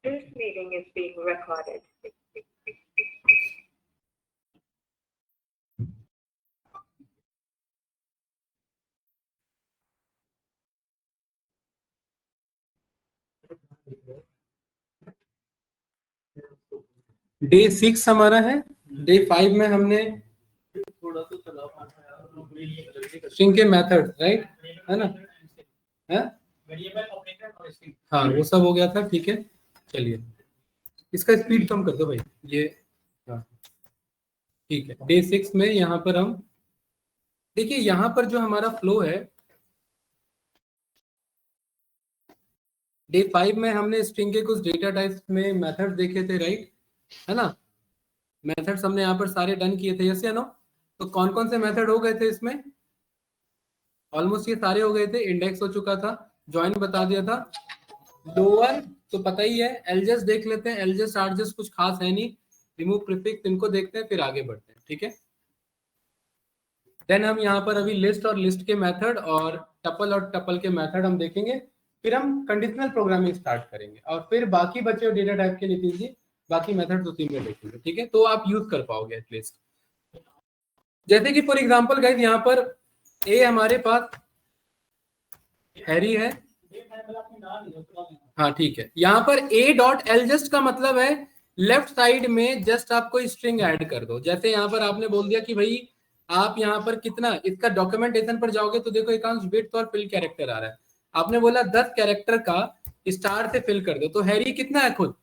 This meeting is being recorded. Day 6 हमारा है। Day 5 में हमने स्ट्रिंग के मेथड, राइट, है ना, है? हाँ, वो सब हो गया था। ठीक है, चलिए इसका स्पीड कम कर दो भाई, ये। हाँ ठीक है, डे 6 में यहाँ पर हम देखिए, यहाँ पर जो हमारा फ्लो है, डे 5 में हमने स्ट्रिंग के कुछ डेटा टाइप्स में मेथड देखे थे, राइट, है ना। मेथड्स हमने यहाँ पर सारे डन किए थे, यस या नो। तो कौन कौन से मेथड हो गए थे इसमें? ऑलमोस्ट ये सारे हो गए थे। इंडेक्स हो चुका था, ज्वाइन बता दिया था, लोअर तो पता ही है, एलजस्ट देख लेते हैं, एलजस्ट आरजस्ट कुछ खास है नहीं, रिमूव प्रीफिक्स इनको देखते हैं, फिर आगे बढ़ते हैं। ठीक है, देन हम यहाँ पर अभी लिस्ट और लिस्ट के मेथड और टपल के मेथड हम देखेंगे, फिर हम कंडीशनल प्रोग्रामिंग स्टार्ट करेंगे, और फिर बाकी बचे हुए डेटा टाइप के लिए बाकी मेथड उसी में देखेंगे। ठीक है, तो आप यूज कर पाओगे एटलीस्ट। जैसे कि फॉर एग्जांपल गाइस, यहाँ पर ए हमारे पास हैरी है, हाँ ठीक है। यहाँ पर ए डॉट एल जस्ट का मतलब है लेफ्ट साइड में जस्ट आप कोई स्ट्रिंग ऐड कर दो। जैसे यहाँ पर आपने बोल दिया कि भाई आप यहाँ पर कितना, इसका डॉक्यूमेंटेशन पर जाओगे तो देखो एकांश विड्थ और फिल कैरेक्टर आ रहा है, आपने बोला 10 कैरेक्टर का स्टार से फिल कर दो, तो हैरी कितना है खुद,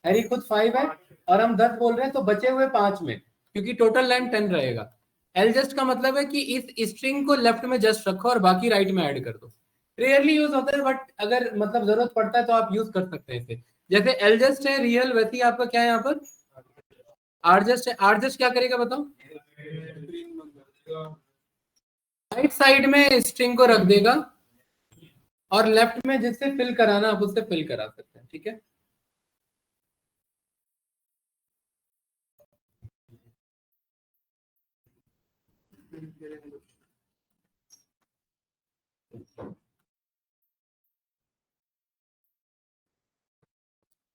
हैरी खुद 5 है, और हम 10 बोल रहे हैं, तो बचे हुए 5 में, क्योंकि टोटल लेंथ 10 रहेगा। एल जस्ट का मतलब है कि इस स्ट्रिंग को लेफ्ट में जस्ट रखो और बाकी राइट में ऐड कर दो। रेयरली यूज होता है, बट अगर मतलब जरूरत पड़ता है तो आप यूज कर सकते हैं इसे। जैसे एल जस्ट है रियल, वैसे ही आपका क्या है यहाँ पर आर जस्ट है। आर जस्ट क्या करेगा बताओ, राइट साइड में स्ट्रिंग को रख देगा और लेफ्ट में जिससे फिल कराना आप उससे फिल करा सकते हैं। ठीक है,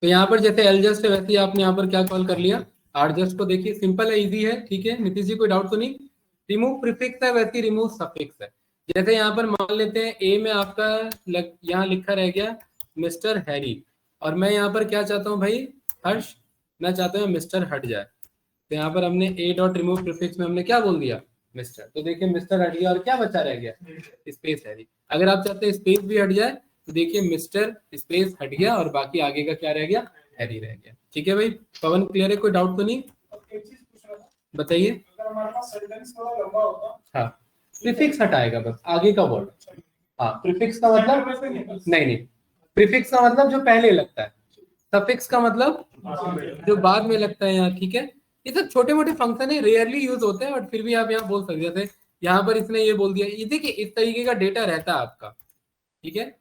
तो यहाँ पर जैसे एल जस्ट है वैसे ही आपने यहाँ पर क्या कॉल कर लिया, आर जस्ट को। देखिए सिंपल है, इजी है। ठीक है नीतीश जी, कोई डाउट तो नहीं। रिमूव प्रीफिक्स है वैसे ही रिमूव सफिक्स है। जैसे यहाँ पर मान लेते हैं ए में आपका यहाँ लिखा रह गया मिस्टर हैरी, और मैं यहाँ पर क्या चाहता हूँ भाई, हर्ष, मैं चाहता हूँ मिस्टर हट जाए, तो यहाँ पर हमने ए डॉट रिमूव प्रीफिक्स में हमने क्या बोल दिया, मिस्टर। तो देखिए मिस्टर हट गया और क्या बचा रह गया, स्पेस हैरी। अगर आप चाहते हैं स्पेस भी हट जाए तो देखिए मिस्टर स्पेस हट गया और बाकी आगे का क्या रह गया, हैरी रह गया। ठीक है भाई, पवन क्लियर है, कोई डाउट तो नहीं? बताइए। हाँ, प्रीफिक्स हटाएगा बस, आगे का वर्ड। हाँ, प्रीफिक्स का मतलब नहीं, प्रीफिक्स का मतलब जो पहले लगता है, सफिक्स का मतलब जो बाद में लगता है यहाँ। ठीक है, ये सब छोटे मोटे फंक्शन है, रेयरली यूज होते हैं, बट फिर भी आप यहाँ बोल सकते हैं। जैसे यहाँ पर इसने ये बोल दिया, ये देखिए इस तरीके का डेटा रहता है आपका। ठीक है,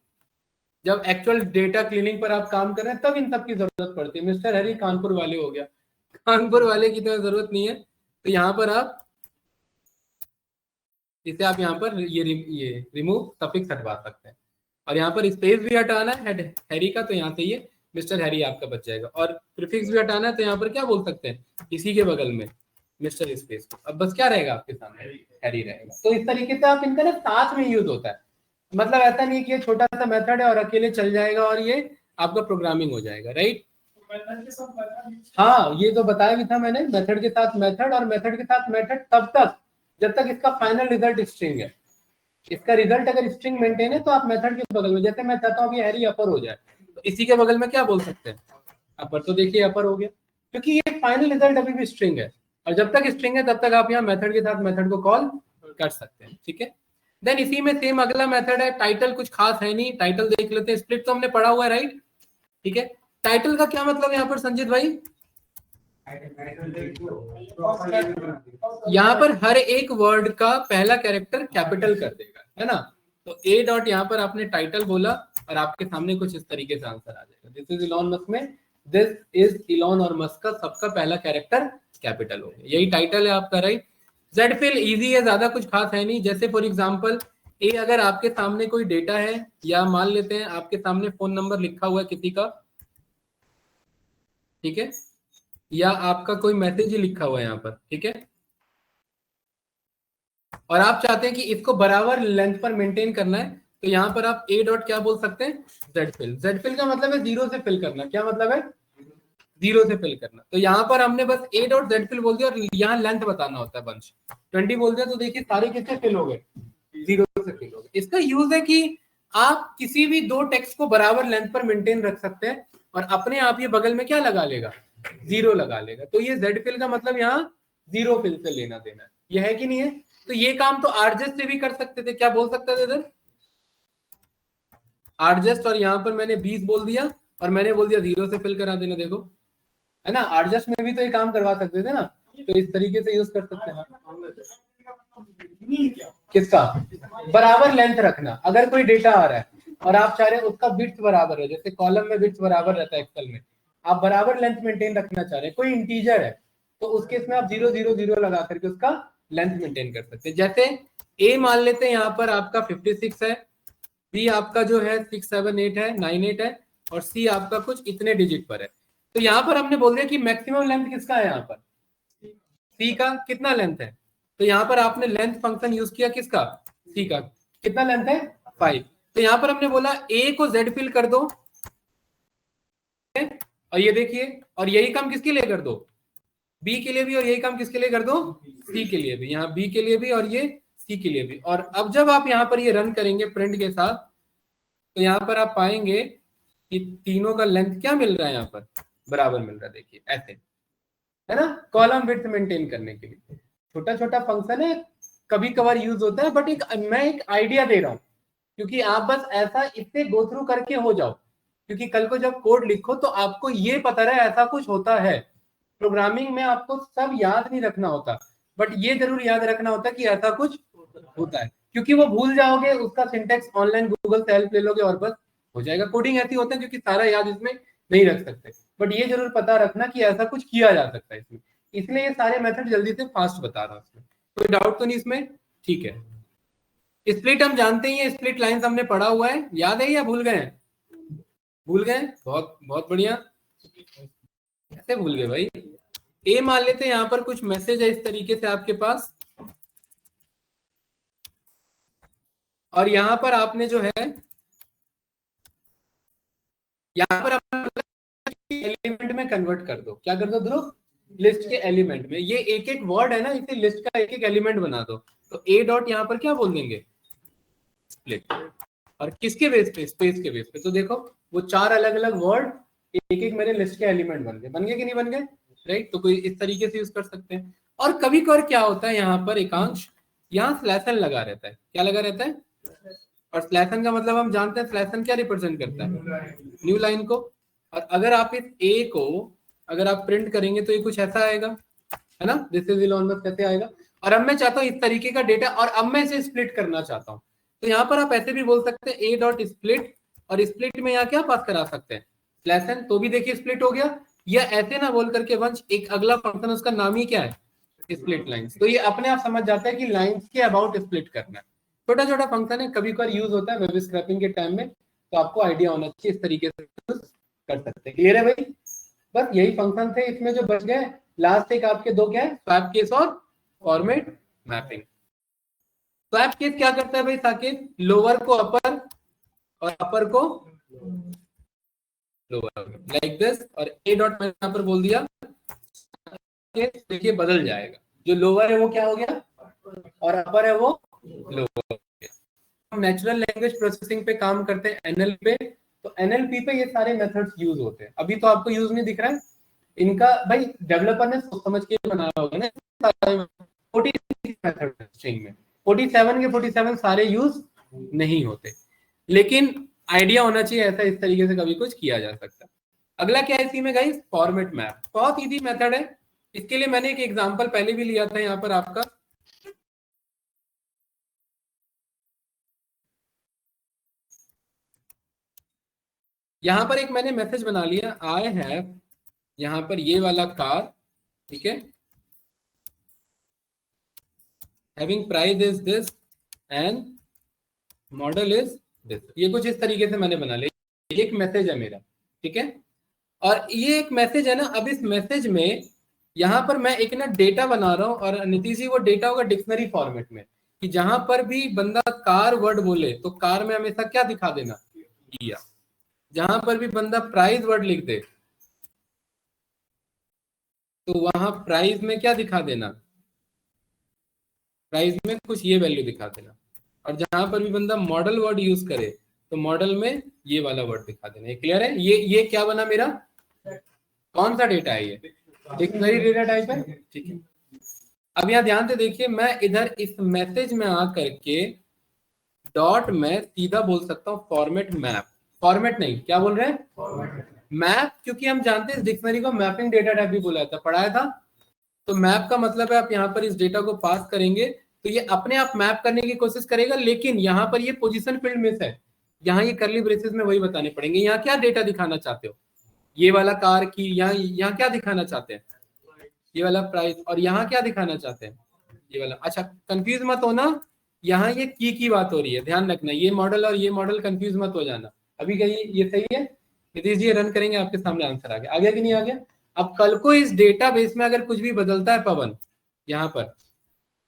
जब एक्चुअल डेटा क्लीनिंग पर आप काम कर रहे हैं तब इन सब की जरूरत पड़ती है। मिस्टर हरी कानपुर वाले हो गया, कानपुर वाले की तो जरूरत नहीं है, तो यहाँ पर आप इसे आप यहाँ पर ये रिमूव सफिक्स हटवा सकते हैं, और यहाँ पर स्पेस भी हटाना है हैरी का, तो यहाँ से ये मिस्टर हैरी आपका बच जाएगा। और प्रीफिक्स भी हटाना है तो यहाँ पर क्या बोल सकते हैं, इसी के बगल में मिस्टर स्पेस। अब बस क्या रहेगा आपके सामने, हैरी रहेगा। तो इस तरीके से आप इनका ना साथ में यूज होता है, मतलब ऐसा नहीं कि ये छोटा सा मेथड है और अकेले चल जाएगा और ये आपका प्रोग्रामिंग हो जाएगा, राइट। हाँ, ये तो बताया भी था मैंने, मेथड के साथ मेथड और मेथड के साथ मेथड तब तक जब तक इसका फाइनल रिजल्ट स्ट्रिंग है। इसका रिजल्ट अगर स्ट्रिंग मेंटेन है तो आप मेथड के बगल में, जैसे मैं चाहता हूँ कि हैरी अपर हो जाए, तो इसी के बगल में क्या बोल सकते हैं, अपर। तो देखिए अपर हो गया, क्योंकि ये फाइनल रिजल्ट अभी भी स्ट्रिंग है, और जब तक स्ट्रिंग है तब तक आप यहाँ मेथड के साथ मेथड को कॉल कर सकते हैं। ठीक है, देन इसी में सेम अगला मेथड है टाइटल। कुछ खास है नहीं, टाइटल देख लेते हैं। स्प्लिट तो हमने पढ़ा हुआ है, राइट। ठीक है, टाइटल का क्या मतलब है यहाँ पर संजीत भाई? यहाँ पर हर एक वर्ड का पहला कैरेक्टर कैपिटल कर देगा, है ना। तो ए डॉट यहाँ पर आपने टाइटल बोला और आपके सामने कुछ इस तरीके से आंसर आ जाएगा। दिस इज इलॉन मस्क में दिस इज इलॉन और मस्क का सबका पहला कैरेक्टर कैपिटल हो गया, यही टाइटल है आपका, राइट। जेड फिल इजी है, ज्यादा कुछ खास है नहीं। जैसे फॉर एग्जांपल ए, अगर आपके सामने कोई डेटा है, या मान लेते हैं आपके सामने फोन नंबर लिखा हुआ है किसी का, ठीक है, या आपका कोई मैसेज ही लिखा हुआ है यहाँ पर, ठीक है, और आप चाहते हैं कि इसको बराबर लेंथ पर मेंटेन करना है, तो यहाँ पर आप ए डॉट क्या बोल सकते हैं, जेड फिल। जेड फिल का मतलब है जीरो से फिल करना। क्या मतलब है, जीरो से फिल करना। तो यहाँ पर हमने बस ए डॉट जेड फिल बोल दिया और यहाँ लेंथ बताना होता है बंच 20 बोल दिया, तो देखिए सारे किससे फिल हो गए, जीरो से फिल हो गए। इसका यूज है कि आप किसी भी दो टेक्स्ट को बराबर लेंथ पर मेंटेन रख सकते हैं और अपने आप ये बगल में क्या लगा लेगा, जीरो लगा लेगा। तो ये जेड फिल का मतलब यहाँ जीरो फिल से लेना देना है, ये है कि नहीं है। तो ये काम तो आरजेस्ट से भी कर सकते थे। क्या बोल सकते थे इधर, आरजेस्ट, और यहाँ पर मैंने 20 बोल दिया और मैंने बोल दिया जीरो से फिल करा देना। देखो है ना, आरजेस्ट में भी तो ये काम करवा सकते थे ना, तो इस तरीके से यूज कर सकते हैं। किसका, बराबर लेंथ रखना। अगर कोई डेटा आ रहा है और आप चाह रहे हैं उसका बिट्स बराबर है, जैसे कॉलम में बिट्स बराबर रहता है एक्सेल में, आप बराबर लेंथ मेंटेन रखना चाह रहे हैं, कोई इंटीजर है तो उस केस में आप 000 लगा करके उसका लेंथ मेंटेन कर सकते हैं। जैसे ए मान लेते हैं यहाँ पर आपका 56 है, बी आपका जो है 678 है, 98 है, और सी आपका कुछ इतने डिजिट पर है। तो यहाँ पर हमने बोल दिया कि मैक्सिमम लेंथ किसका है, यहाँ पर सी का कितना लेंथ है। तो यहाँ पर आपने लेंथ फंक्शन यूज किया किसका, सी का, कितना लेंथ है 5। तो यहाँ पर हमने बोला ए को जेड फिल कर दो, और ये देखिए, और यही काम किसके लिए कर दो, बी के लिए भी, और यही काम किसके लिए कर दो, सी के लिए भी। यहाँ बी के लिए भी और ये सी के लिए भी। और अब जब आप यहाँ पर ये रन करेंगे प्रिंट के साथ, तो यहाँ पर आप पाएंगे कि तीनों का लेंथ क्या मिल रहा है, यहाँ पर बराबर मिल रहा है। देखिए ऐसे है ना, कॉलम विड्थ मेंटेन करने के लिए छोटा छोटा फंक्शन है, कभी कभार यूज होता है, बट मैं एक आइडिया दे रहा हूँ क्योंकि आप बस ऐसा इससे गो थ्रू करके हो जाओ, क्योंकि कल को जब कोड लिखो तो आपको ये पता रहे ऐसा कुछ होता है। प्रोग्रामिंग में आपको सब याद नहीं रखना होता, बट ये जरूर याद रखना होता है कि ऐसा कुछ होता है, क्योंकि वो भूल जाओगे उसका सिंटेक्स ऑनलाइन गूगल से हेल्प ले लोगे और बस हो जाएगा। कोडिंग ऐसी होता है क्योंकि सारा याद इसमें नहीं रख सकते, बट ये जरूर पता रखना कि ऐसा कुछ किया जा सकता है इसमें। इसलिए ये सारे मेथड जल्दी से फास्ट बता रहा हूँ इसमें। कोई डाउट तो नहीं इसमें, ठीक है। स्प्लिट हम जानते ही है, स्प्लिट लाइंस हमने पढ़ा हुआ है, याद है या भूल गए, भूल गए, बहुत बहुत बढ़िया। कैसे भूल गए भाई। ए मान लेते हैं यहाँ पर कुछ मैसेज है इस तरीके से आपके पास, और यहाँ पर आपने जो है यहाँ पर एलिमेंट में कन्वर्ट कर दो। क्या कर दो ध्रुव, लिस्ट के एलिमेंट में। ये एक एक वर्ड है ना, इसे लिस्ट का एक एक एलिमेंट बना दो। तो ए डॉट यहाँ पर क्या बोल देंगे, स्प्लिट। और किसके बेस पे, स्पेस के बेस पे। तो देखो वो चार अलग अलग वर्ड एक एक मेरे लिस्ट के एलिमेंट बन गए कि नहीं बन गए, राइट। तो कोई इस तरीके से यूज कर सकते हैं। और कभी कभार क्या होता है यहाँ पर एकांश, यहाँ स्लैशन लगा रहता है। क्या लगा रहता है, और स्लैशन का मतलब हम जानते हैं स्लैशन क्या रिप्रेजेंट करता है, न्यू लाइन को। और अगर आप इस ए को अगर आप प्रिंट करेंगे तो ये कुछ ऐसा आएगा, है ना, दिस इज इलोनमस कैसे आएगा। और अब मैं चाहता हूं इस तरीके का डेटा, और अब मैं इसे स्प्लिट करना चाहता हूं। तो यहाँ पर आप ऐसे भी बोल सकते हैं ए डॉट स्प्लिट, और स्प्लिट में यहाँ क्या पास करा सकते हैं, स्लैशन, तो भी देखिए स्प्लिट हो गया। या ऐसे ना बोल करके वंश एक अगला फंक्शन उसका नाम ही क्या है, स्प्लिट लाइंस। तो ये अपने आप समझ जाता है कि लाइंस के अबाउट स्प्लिट करना है। छोटा छोटा फंक्शन है, कभी कभार यूज होता है वेब स्क्रैपिंग के टाइम में, तो आपको आइडिया होना चाहिए, इस तरीके से यूज कर सकते हैं। क्लियर है भाई। बस यही फंक्शन थे इसमें जो बच गए। लास्ट एक आपके दो क्या है, स्वैप केस और फॉर्मेट मैपिंग। स्वैप केस क्या करता है भाई साकेत, लोअर को अपर और अपर को लोअर, लाइक दिस। और ए डॉट मैंने यहाँ पर बोल दिया, देखिए बदल जाएगा, जो लोअर है वो क्या हो गया और अपर है वो लोअर। हम नेचुरल लैंग्वेज प्रोसेसिंग पे काम करते हैं, एनएलपी पे, तो एनएलपी पे ये सारे मेथड्स यूज होते हैं। अभी तो आपको यूज नहीं दिख रहा है इनका, भाई डेवलपर ने सोच समझ के बनाया होगा ना। 46 मेथड स्ट्रिंग में 47 के 47 सारे यूज नहीं होते, लेकिन आइडिया होना चाहिए ऐसा इस तरीके से कभी कुछ किया जा सकता है। अगला क्या है इसी में गाइस, फॉर्मेट मैप। बहुत इजी मेथड है, इसके लिए मैंने एक एग्जांपल पहले भी लिया था यहाँ पर आपका। यहाँ पर एक मैंने मैसेज बना लिया, आई हैव यहाँ पर ये वाला कार, ठीक है, having price is this and model is this. ये कुछ इस तरीके से मैंने बना लिया, एक मैसेज है मेरा, ठीक है। और ये एक मैसेज है ना, अब इस मैसेज में यहाँ पर मैं एक ना डेटा बना रहा हूँ, और नीतीश जी वो डेटा होगा डिक्शनरी फॉर्मेट में, कि जहां पर भी बंदा कार वर्ड बोले तो कार में हमेशा क्या दिखा देना, किया। जहां पर भी बंदा प्राइस वर्ड लिख दे तो वहां प्राइस में क्या दिखा देना, प्राइस में कुछ ये वैल्यू दिखा देना। और जहां पर भी बंदा मॉडल वर्ड यूज करे तो मॉडल में ये वाला वर्ड दिखा देना। ये क्लियर है? ये क्या बना मेरा, कौन सा डेटा है, ये डिक्शनरी डेटा टाइप है, ठीक है। अब यहाँ ध्यान से देखिए, मैं इधर इस मैसेज में आकर के डॉट में सीधा बोल सकता हूँ फॉर्मेट मैप, फॉर्मेट नहीं, क्या बोल रहे हैं, मैप, क्योंकि हम जानते हैं इस डिक्शनरी को मैपिंग डेटा टाइप भी बोला था, पढ़ाया था। तो मैप का मतलब है आप यहाँ पर इस डेटा को पास करेंगे तो ये अपने आप मैप करने की कोशिश करेगा, लेकिन यहाँ पर ये पोजीशन फील्ड मिस है, यहाँ ये कर्ली ब्रेसेस में वही बताने पड़ेंगे। यहाँ क्या डेटा दिखाना चाहते हो, ये वाला कार की, यहाँ क्या दिखाना चाहते हैं, ये वाला प्राइस, और यहाँ क्या दिखाना चाहते हैं, ये वाला। अच्छा कंफ्यूज मत होना, यहाँ ये की बात हो रही है, ध्यान रखना, ये मॉडल और ये मॉडल कंफ्यूज मत हो जाना। अभी कहीं ये सही है, नीतीश जी रन करेंगे आपके सामने आंसर आ गया कि नहीं आ गया। अब कल को इस डेटाबेस में अगर कुछ भी बदलता है पवन यहाँ पर,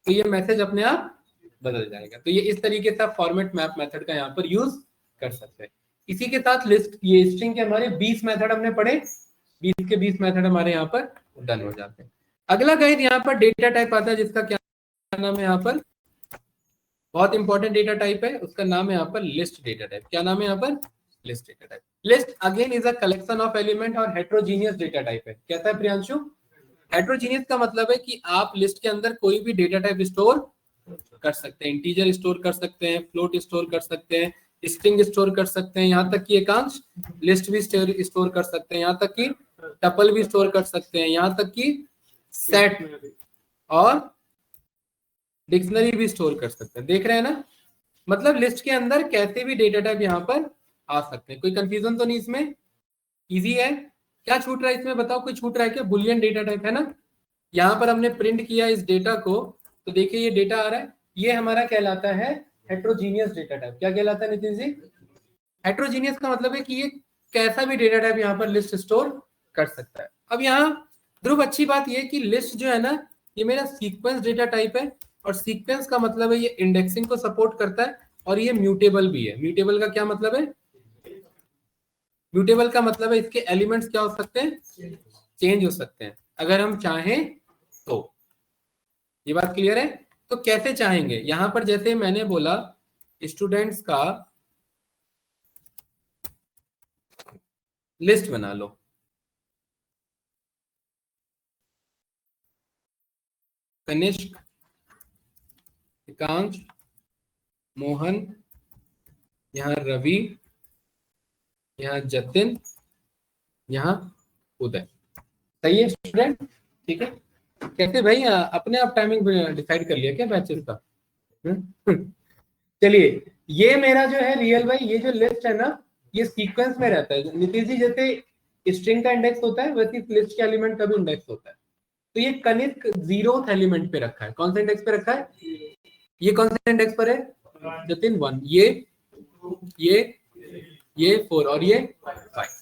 तो ये मैसेज अपने आप बदल जाएगा। तो ये इस तरीके से फॉर्मेट मैप मेथड का यहाँ पर यूज कर सकते हैं। इसी के साथ लिस्ट, ये स्ट्रिंग के हमारे 20 मेथड हमने पढ़े, 20 के 20 मेथड हमारे यहाँ पर डन हो जाते हैं। अगला गाइड यहाँ पर डेटा टाइप आता है, जिसका क्या नाम है, यहाँ पर बहुत इंपॉर्टेंट डेटा टाइप है, उसका नाम है यहाँ पर लिस्ट डेटा टाइप। क्या नाम है यहाँ पर, list data type. List again is a collection of element और हेट्रोजीनियस डेटा टाइप है। कहता है प्रियांशु, हेट्रोजीनियस का मतलब है कि आप लिस्ट के अंदर कोई भी डेटा टाइप स्टोर कर सकते हैं, इंटीजर स्टोर कर सकते हैं, फ्लोट स्टोर कर सकते हैं, स्ट्रिंग स्टोर कर सकते हैं, यहाँ तक कि एकांश लिस्ट भी स्टोर कर सकते हैं, यहाँ तक कि टपल भी स्टोर कर सकते हैं, यहाँ तक कि सेट और डिक्शनरी भी स्टोर कर सकते हैं। देख रहे हैं ना, मतलब लिस्ट के अंदर कैसे भी डेटा टाइप यहाँ पर आ सकते हैं। कोई कंफ्यूजन तो नहीं इसमें, इजी है। क्या छूट रहा है इसमें बताओ, कोई छूट रहा है क्या, बुलियन डेटा टाइप है ना। यहाँ पर हमने प्रिंट किया इस डेटा को, तो देखिए ये डेटा आ रहा है, ये हमारा कहलाता है हेट्रोजीनियस डेटा टाइप। क्या कहलाता है नितिन जी, हेट्रोजीनियस का मतलब है कि ये कैसा भी डेटा टाइप यहाँ पर लिस्ट स्टोर कर सकता है। अब यहाँ ध्रुव अच्छी बात ये कि लिस्ट जो है ना, ये मेरा सीक्वेंस डेटा टाइप है, और सीक्वेंस का मतलब है ये इंडेक्सिंग को सपोर्ट करता है, और ये म्यूटेबल भी है। म्यूटेबल का क्या मतलब है, म्यूटेबल का मतलब है इसके एलिमेंट्स क्या हो सकते हैं, चेंज हो सकते हैं अगर हम चाहें तो। ये बात क्लियर है। तो कैसे चाहेंगे, यहां पर जैसे मैंने बोला स्टूडेंट्स का लिस्ट बना लो, कनिष्क, एकांश, मोहन, यहाँ रवि, यहाँ जतिन, यहाँ उदय। सही है स्टूडेंट, ठीक है। कैसे भाई अपने आप टाइमिंग डिसाइड कर लिया क्या बैचेस का? चलिए, ये मेरा जो है रियल भाई, ये जो लिस्ट है ना, ये सीक्वेंस में रहता है। नीतीश जी जैसे स्ट्रिंग का इंडेक्स होता है वैसे लिस्ट के एलिमेंट का भी इंडेक्स होता है। तो ये कनिष्क 0th एलिमेंट पे रखा है। कौन सा इंडेक्स पे रखा है, ये कौन सा इंडेक्स पर है, जतिन 1, ये 4 और ये 5।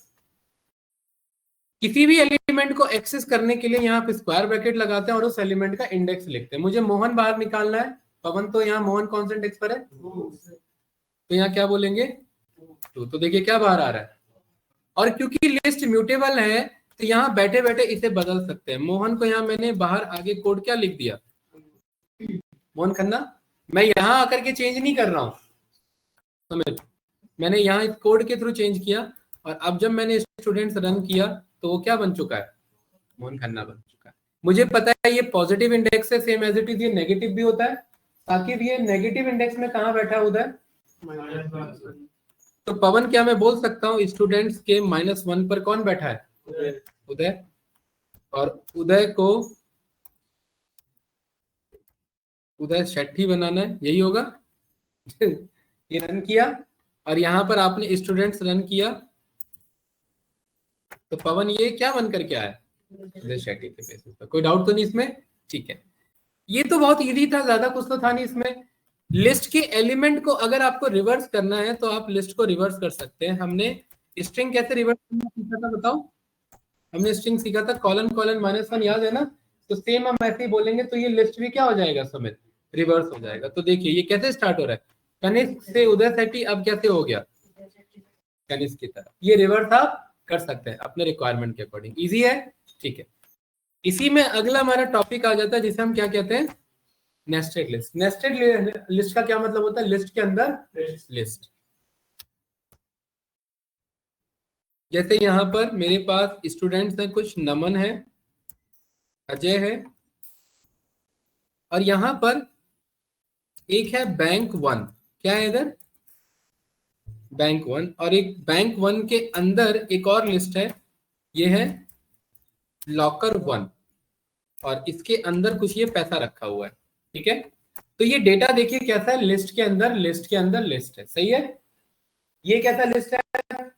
किसी भी एलिमेंट को एक्सेस करने के लिए यहाँ पे स्क्वायर ब्रैकेट लगाते हैं और उस एलिमेंट का इंडेक्स लिखते हैं। मुझे मोहन बाहर निकालना है, पवन तो यहाँ मोहन कौन सा इंडेक्स पर है, तो यहाँ क्या बोलेंगे 2। तो देखिए क्या बाहर आ रहा है, और क्योंकि लिस्ट म्यूटेबल है तो यहाँ बैठे बैठे इसे बदल सकते हैं। मोहन को यहाँ मैंने बाहर आगे कोड क्या लिख दिया, मोहन खन्ना, मैं यहाँ आकर के चेंज नहीं कर रहा हूँ, समझ, मैंने यहाँ इस कोड के थ्रू चेंज किया, और अब जब मैंने स्टूडेंट्स रन किया तो वो क्या बन चुका है, मोहन खन्ना बन चुका है। मुझे पता है ये पॉजिटिव इंडेक्स है, सेम एज इट इज ये नेगेटिव भी होता है, ताकि ये नेगेटिव इंडेक्स में कहाँ बैठा उधर, तो पवन क्या मैं बोल सकता हूँ स्टूडेंट्स के -1 पर कौन बैठा है, उदय, और उदय को उदय छठी बनाना है, यही होगा। ये रन किया और यहाँ पर आपने स्टूडेंट्स रन किया, तो पवन ये क्या बन करके आया, उदय शेट्टी के बेसिस पर। कोई डाउट तो नहीं इसमें, ठीक है। ये तो बहुत इजी था, ज्यादा कुछ तो था नहीं इसमें। लिस्ट के एलिमेंट को अगर आपको रिवर्स करना है तो आप लिस्ट को रिवर्स कर सकते हैं। हमने स्ट्रिंग कैसे रिवर्स करना सीखा था बताओ, हमने स्ट्रिंग सीखा था कॉलन कॉलन -1, याद है ना? तो सेम हम ऐसे ही बोलेंगे तो ये लिस्ट भी क्या हो जाएगा समित, रिवर्स हो जाएगा। तो देखिए ये कैसे स्टार्ट हो रहा है, कनिष्क से उदय सेठी, अब कैसे हो गया कनिष्क की तरफ। ये रिवर्स आप कर सकते हैं अपने रिक्वायरमेंट के अकॉर्डिंग, इजी है, ठीक है। इसी में अगला हमारा टॉपिक आ जाता है जिसे हम क्या कहते हैं, नेस्टेड लिस्ट। नेस्टेड लिस्ट का क्या मतलब होता है, लिस्ट के अंदर लिस्ट। जैसे यहाँ पर मेरे पास स्टूडेंट्स हैं कुछ, नमन है, अजय है, और यहाँ पर एक है बैंक 1, क्या है इधर बैंक 1, और एक बैंक 1 के अंदर एक और लिस्ट है, ये है लॉकर 1, और इसके अंदर कुछ ये पैसा रखा हुआ है, ठीक है। तो ये डेटा देखिए कैसा है, लिस्ट के अंदर लिस्ट के अंदर लिस्ट है, सही है। ये कैसा लिस्ट है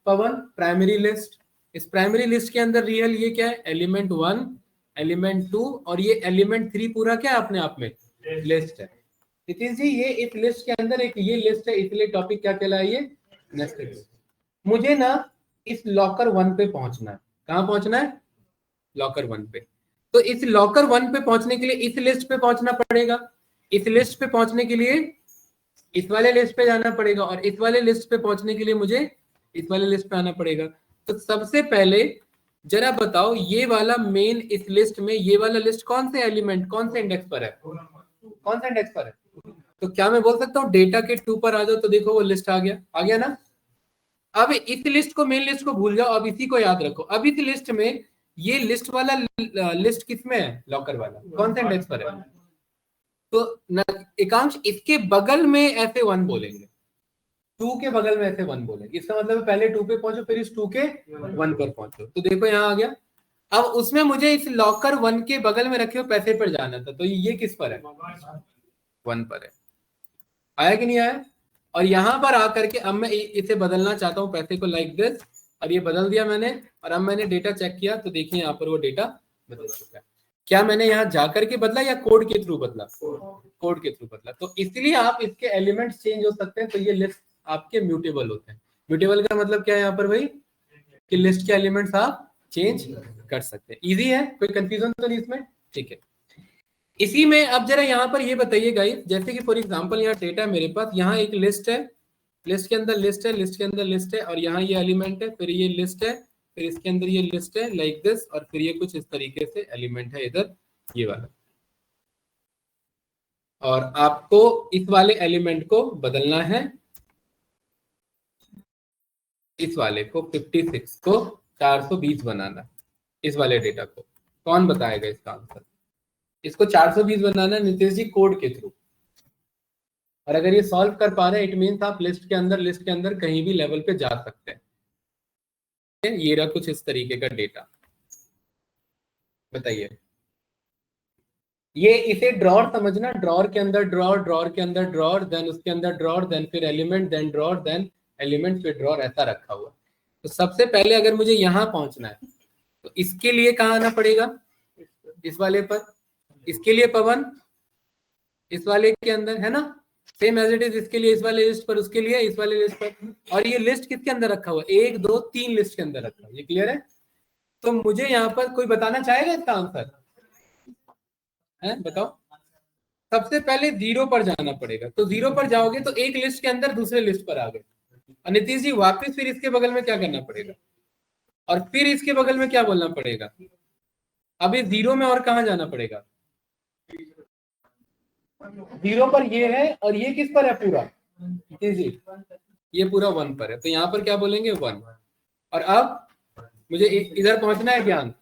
पवन, प्राइमरी लिस्ट। इस प्राइमरी लिस्ट के अंदर रियल ये क्या है, एलिमेंट 1, एलिमेंट 2, और ये एलिमेंट 3 पूरा क्या है अपने आप में लिस्ट है। नितिन जी ये इस लिस्ट के अंदर एक ये लिस्ट है, इसलिए टॉपिक क्या कहलाए, ये नेस्टेड लिस्ट। मुझे ना इस लॉकर 1 पे पहुंचना है, कहां पहुंचना है, लॉकर 1 पे। तो इस लॉकर 1 पे पहुंचने के लिए इस लिस्ट पे पहुंचना पड़ेगा, इस लिस्ट पे पहुंचने के लिए इस वाले लिस्ट पे जाना पड़ेगा, और इस वाले लिस्ट पे पहुंचने के लिए मुझे इस वाले लिस्ट पे आना पड़ेगा। तो सबसे पहले जरा बताओ ये वाला मेन इस लिस्ट में ये वाला लिस्ट कौन से एलिमेंट कौन से इंडेक्स पर है, कौन से इंडेक्स पर है। तो क्या मैं बोल सकता हूँ डेटा के 2 पर आ जाओ, तो देखो वो लिस्ट आ गया ना। अब इस लिस्ट को मेन लिस्ट को भूल जाओ, अब इसी को याद रखो। अब इस लिस्ट में ये लिस्ट वाला लिस्ट किसमें है, लॉकर वाला, कौन से इंडेक्स पर है। तो एकांश इसके बगल में ऐसे 1 बोलेंगे, 2 के बगल में ऐसे 1 बोलेंगे, इसका मतलब पहले 2 पे पहुंचो फिर इस 2 के 1 पर पहुंचो। तो देखो यहाँ आ गया। अब उसमें मुझे इस लॉकर 1 के बगल में रखे हुए पैसे पर जाना था, तो ये किस पर है, 1 पर है। आया कि नहीं आया। और यहां पर आकर के अब मैं इसे बदलना चाहता हूं पैसे को, लाइक दिस, और ये बदल दिया मैंने। और अब मैंने डेटा चेक किया तो देखिए यहाँ पर वो डेटा बदल चुका है। क्या मैंने यहाँ जाकर के बदला या कोड के थ्रू बदला, कोड के थ्रू बदला। तो इसलिए आप इसके एलिमेंट्स चेंज हो सकते हैं, तो ये लिस्ट आपके म्यूटेबल होते हैं। म्यूटेबल का मतलब क्या है यहाँ पर भाई, कि लिस्ट के एलिमेंट्स आप चेंज कर सकते हैं। इजी है, कोई कंफ्यूजन तो नहीं इसमें, ठीक है। इसी में अब जरा यहाँ पर ये बताइए गाइस, जैसे कि फॉर एग्जांपल यहाँ डेटा है मेरे पास, यहाँ एक लिस्ट है, लिस्ट के अंदर लिस्ट है, लिस्ट के अंदर लिस्ट है, और यहाँ ये एलिमेंट है, फिर ये लिस्ट है, फिर इसके अंदर ये लिस्ट है लाइक दिस, और फिर ये कुछ इस तरीके से एलिमेंट है इधर ये वाला। और आपको इस वाले एलिमेंट को बदलना है, इस वाले को 56 को 420 बनाना, इस वाले डेटा को। कौन बताएगा इसका आंसर। इसको 420 बनाना है नितेश जी कोड के थ्रू। और अगर ये सॉल्व कर पा रहे हैं इट मीन्स आप लिस्ट के अंदर कहीं भी लेवल पे जा सकते हैं। ये रहा कुछ इस तरीके का डेटा, बताइए। ये इसे ड्रॉर समझना, ड्रॉर के अंदर ड्रॉर, ड्रॉर के अंदर ड्रॉर, देन उसके अंदर ड्रॉर, देन फिर element, then drawer, then element, फिर ड्रॉर, ऐसा रखा हुआ। तो सबसे पहले अगर मुझे यहां पहुंचना है तो इसके लिए कहाँ आना पड़ेगा, इस वाले पर। इसके लिए पवन इस वाले के अंदर है ना, सेम एज इट इज इसके लिए इस वाले लिस्ट पर, उसके लिए इस वाले लिस्ट पर। और ये लिस्ट किसके अंदर रखा हुआ, 1 2 3 लिस्ट के अंदर रखा हुआ, ये क्लियर है। तो मुझे यहाँ पर कोई बताना चाहेगा इसका आंसर है, बताओ। सबसे पहले 0 पर जाना पड़ेगा, तो 0 पर जाओगे तो एक लिस्ट के अंदर दूसरे लिस्ट पर आ गए। और नीतीश जी वापस फिर इसके बगल में क्या करना पड़ेगा, और फिर इसके बगल में क्या बोलना पड़ेगा। अब इस 0 में और कहाँ जाना पड़ेगा, 0 पर ये है, और ये किस पर है पूरा, जी ये पूरा 1 पर है, तो यहाँ पर क्या बोलेंगे 1। और अब मुझे इधर पहुंचना है ज्ञान,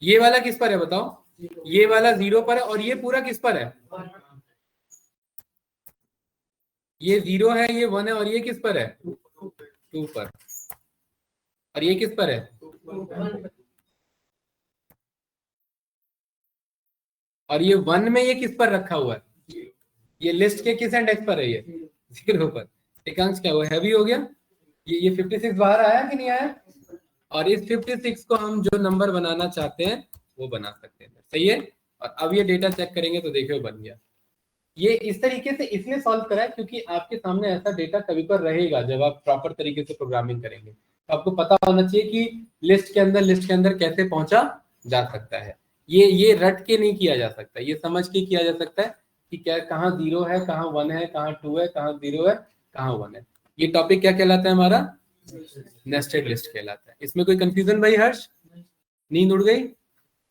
ये वाला किस पर है बताओ, ये वाला 0 पर है, और ये पूरा किस पर है, ये 0 है, ये 1 है, और ये किस पर है 2 पर, और ये किस पर है, और ये 1 में ये किस पर रखा हुआ है, ये लिस्ट के किस इंडेक्स पर है, ये 0 पर। एकांश क्या हुआ, हैवी हो गया। ये 56 बाहर आया कि नहीं आया। और इस 56 को हम जो नंबर बनाना चाहते हैं वो बना सकते हैं, सही है। और अब ये डेटा चेक करेंगे तो देखिए बन गया। ये इस तरीके से इसलिए सॉल्व करा है क्योंकि आपके सामने ऐसा डेटा कभी पर रहेगा जब आप प्रॉपर तरीके से प्रोग्रामिंग करेंगे। तो आपको पता होना चाहिए कि लिस्ट के अंदर कैसे पहुंचा जा सकता है। ये रट के नहीं किया जा सकता, ये समझ के किया जा सकता है कि क्या कहाँ 0 है, कहाँ 1 है, कहाँ 2 है, कहाँ 0 है, कहाँ 1 है। ये टॉपिक क्या कहलाता है हमारा? नेस्टेड लिस्ट कहलाता है। इसमें कोई कंफ्यूजन भाई? हर्ष, नींद उड़ गई?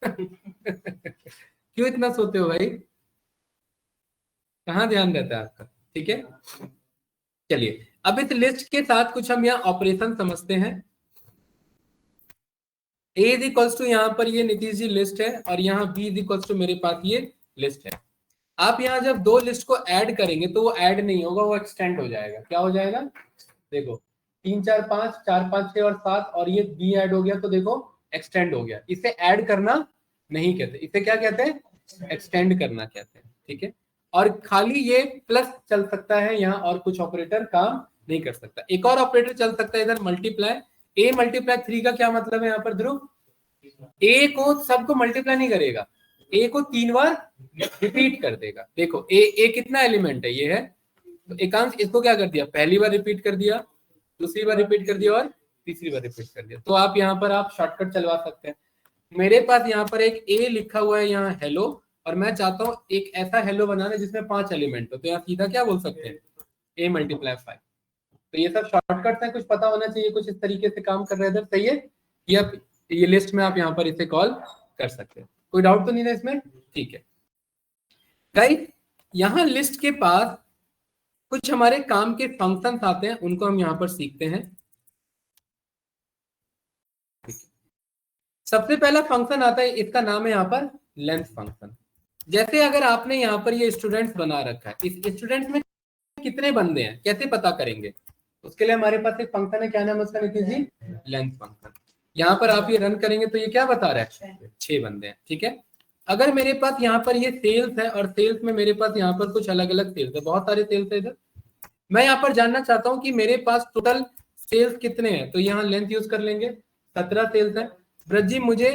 क्यों इतना सोते हो भाई? कहाँ ध्यान रहता है आपका? ठीक है, चलिए अब इस लिस्ट के साथ कुछ हम यहाँ ऑपरेशन समझते हैं। A इज इक्वल्स टू, यहाँ पर ये नीतीश जी लिस्ट है, और यहाँ B इज इक्वल्स टू मेरे पास ये लिस्ट है। आप यहाँ जब दो लिस्ट को ऐड करेंगे तो वो ऐड नहीं होगा, वो एक्सटेंड हो जाएगा। क्या हो जाएगा? देखो 3 4 5, 4 5 6 और 7, और ये B ऐड हो गया तो देखो एक्सटेंड हो गया। इसे ऐड करना नहीं कहते, इसे क्या कहते हैं? एक्सटेंड करना कहते हैं। ठीक है, और खाली ये प्लस चल सकता है यहाँ, और कुछ ऑपरेटर काम नहीं कर सकता। एक और ऑपरेटर चल सकता है इधर, मल्टीप्लाई। A मल्टीप्लाई 3 का क्या मतलब है यहाँ पर ध्रुव? A को सबको मल्टीप्लाई नहीं करेगा, A को 3 बार रिपीट कर देगा। देखो A कितना एलिमेंट है? ये है, तो एकांश इसको क्या कर दिया? पहली बार रिपीट कर दिया, दूसरी बार रिपीट कर दिया, और तीसरी बार रिपीट कर दिया। तो आप यहाँ पर आप शॉर्टकट चलवा सकते हैं। मेरे पास यहाँ पर एक A लिखा हुआ है यहाँ हेलो, और मैं चाहता हूँ एक ऐसा हेलो बनाना जिसमें 5 एलिमेंट हो, तो यहाँ सीधा क्या बोल सकते हैं? A multiply 5। तो ये सब शॉर्टकट्स हैं, कुछ पता होना चाहिए, कुछ इस तरीके से काम कर रहे हैं इधर। सही है, ये लिस्ट में आप यहाँ पर इसे कॉल कर सकते हैं। कोई डाउट तो नहीं है इसमें? ठीक है गाइस, यहाँ लिस्ट के पास कुछ हमारे काम के फंक्शंस आते हैं, उनको हम यहाँ पर सीखते हैं। सबसे पहला फंक्शन आता है, इसका नाम है यहाँ पर लेंथ फंक्शन। जैसे अगर आपने यहाँ पर ये स्टूडेंट्स बना रखा है, इस स्टूडेंट्स में कितने बंदे हैं कैसे पता करेंगे? उसके लिए हमारे पास एक फंक्शन है, क्या नाम है उसका नीतीश जी? Length function. यहाँ पर आप ये रन करेंगे तो ये क्या बता रहा है? 6 बंदे हैं। ठीक है, अगर मेरे पास यहाँ पर ये सेल्स है, और सेल्स में मेरे पास यहाँ पर कुछ अलग अलग सेल्स है, बहुत सारे सेल्स है इधर। मैं यहाँ पर जानना चाहता हूँ कि मेरे पास टोटल सेल्स कितने हैं, तो यहाँ लेंथ यूज कर लेंगे, 17 सेल्स है। ब्रज जी, मुझे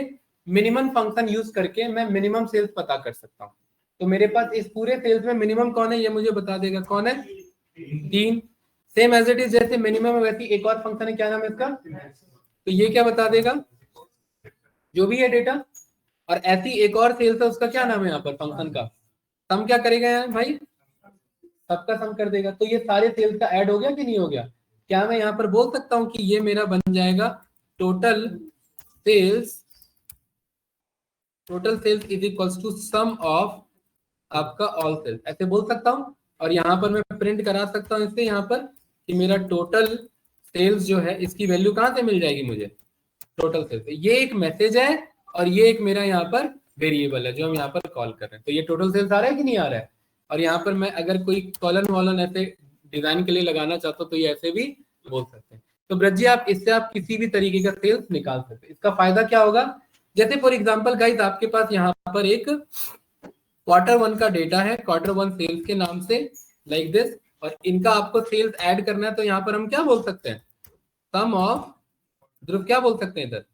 मिनिमम फंक्शन यूज करके मैं मिनिमम सेल्स पता कर सकता हूँ, तो मेरे पास इस पूरे सेल्स में मिनिमम कौन है ये मुझे बता देगा। कौन है? 3। सेम एज इट इज, जैसे मिनिमम है वैसे एक और फंक्शन है, क्या नाम है इसका? तो ये क्या बता देगा? जो भी है डेटा। और ऐसी एक और सेल्स है, उसका क्या नाम है यहाँ पर फंक्शन का? सम क्या करेगा यार भाई? सबका सम कर देगा। तो ये सारे सेल्स का ऐड हो गया कि नहीं हो गया? क्या मैं यहाँ पर बोल सकता हूँ कि ये मेरा बन जाएगा total sales is equals to sum of आपका ऑल सेल्स, ऐसे बोल सकता हूँ। और यहाँ पर मैं प्रिंट करा सकता हूँ इससे यहाँ पर कि मेरा टोटल सेल्स जो है इसकी वैल्यू कहाँ से मिल जाएगी मुझे? Total sales. ये एक मैसेज है, और ये एक मेरा यहाँ पर वेरिएबल है जो हम यहाँ पर कॉल कर रहे हैं। तो ये टोटल सेल्स आ रहा है कि नहीं आ रहा है? और यहाँ पर मैं अगर कोई कॉलन वॉलन ऐसे डिजाइन के लिए लगाना चाहता हूँ तो ये ऐसे भी बोल सकते हैं। तो ब्रज जी, आप इससे आप किसी भी तरीके का सेल्स निकाल सकते हैं। इसका फायदा क्या होगा? जैसे फॉर एग्जाम्पल गाइस, आपके पास यहाँ पर एक Q1 का डेटा है, Q1 सेल्स के नाम से, लाइक दिस, और इनका आपको सेल्स ऐड करना है, तो यहाँ पर हम क्या बोल सकते हैं? सम ऑफ, ध्रुव क्या बोल सकते हैं इधर?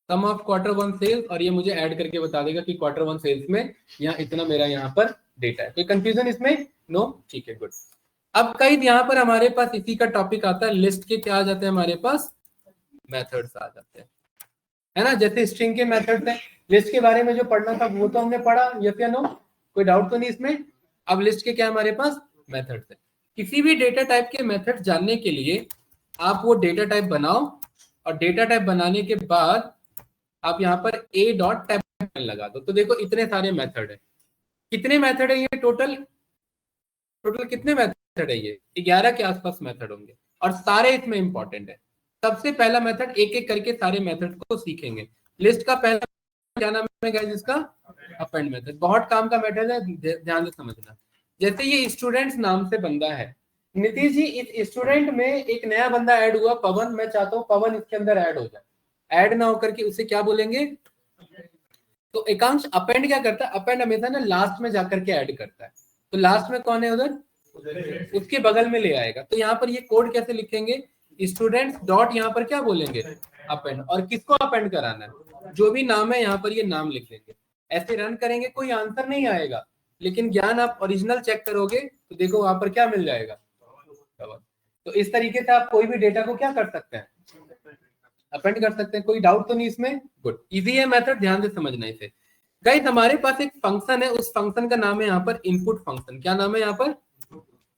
सम ऑफ Q1 सेल्स, और ये मुझे ऐड करके बता देगा कि Q1 सेल्स में यहाँ इतना मेरा यहाँ पर डेटा है। कोई कंफ्यूजन इसमें? नो? ठीक है, गुड। अब कई यहाँ पर हमारे पास इसी का टॉपिक आता है, लिस्ट के क्या आ जाते हैं हमारे पास? मेथड्स आ जाते हैं, है ना। जैसे स्ट्रिंग के मेथड्स हैं, लिस्ट के बारे में जो पढ़ना था वो तो हमने पढ़ा, यस या नो? कोई डाउट तो नहीं इसमें? अब लिस्ट के क्या हमारे पास? मेथड्स है। किसी भी डेटा टाइप के मेथड जानने के लिए आप वो डेटा टाइप बनाओ, और डेटा टाइप बनाने के बाद आप यहाँ पर a.type लगा दो। तो देखो इतने सारे मेथड है। कितने मेथड है ये? टोटल कितने मेथड है ये? 11 के आसपास मेथड होंगे, और सारे इसमें इंपॉर्टेंट है। सबसे पहला मेथड, एक एक करके सारे मेथड को सीखेंगे। लिस्ट का पहला क्या नाम है गाइस? इसका अपेंड मेथड। बहुत काम का मेथड है, ध्यान से समझना। जैसे ये स्टूडेंट्स नाम से बंदा है, नीतीश जी इस स्टूडेंट में एक नया बंदा ऐड हुआ पवन, मैं चाहता हूँ पवन इसके अंदर ऐड हो जाए। ऐड ना होकर के उसे क्या बोलेंगे? तो एकांश अपेंड क्या करता है? अपेंड हमेशा ना लास्ट में जाकर के ऐड करता है। तो लास्ट में कौन है उधर? उसके बगल में ले आएगा। तो यहाँ पर ये कोड कैसे लिखेंगे? स्टूडेंट्स डॉट यहाँ पर क्या बोलेंगे? अपेंड। और किसको अपेंड कराना है? जो भी नाम है यहाँ पर ये नाम लिख देंगे। ऐसे रन करेंगे, कोई आंसर नहीं आएगा, लेकिन ज्ञान आप ओरिजिनल चेक करोगे तो देखो वहां पर क्या मिल जाएगा? तो इस तरीके से आप कोई भी डेटा को क्या कर सकते हैं? अपेंड कर सकते हैं, कोई डाउट तो नहीं इसमें? गुड, इजी है मेथड, ध्यान से समझना इसे। गाइस हमारे पास एक फंक्शन है, उस फंक्शन का नाम है यहाँ पर इनपुट फंक्शन। क्या नाम है यहाँ पर?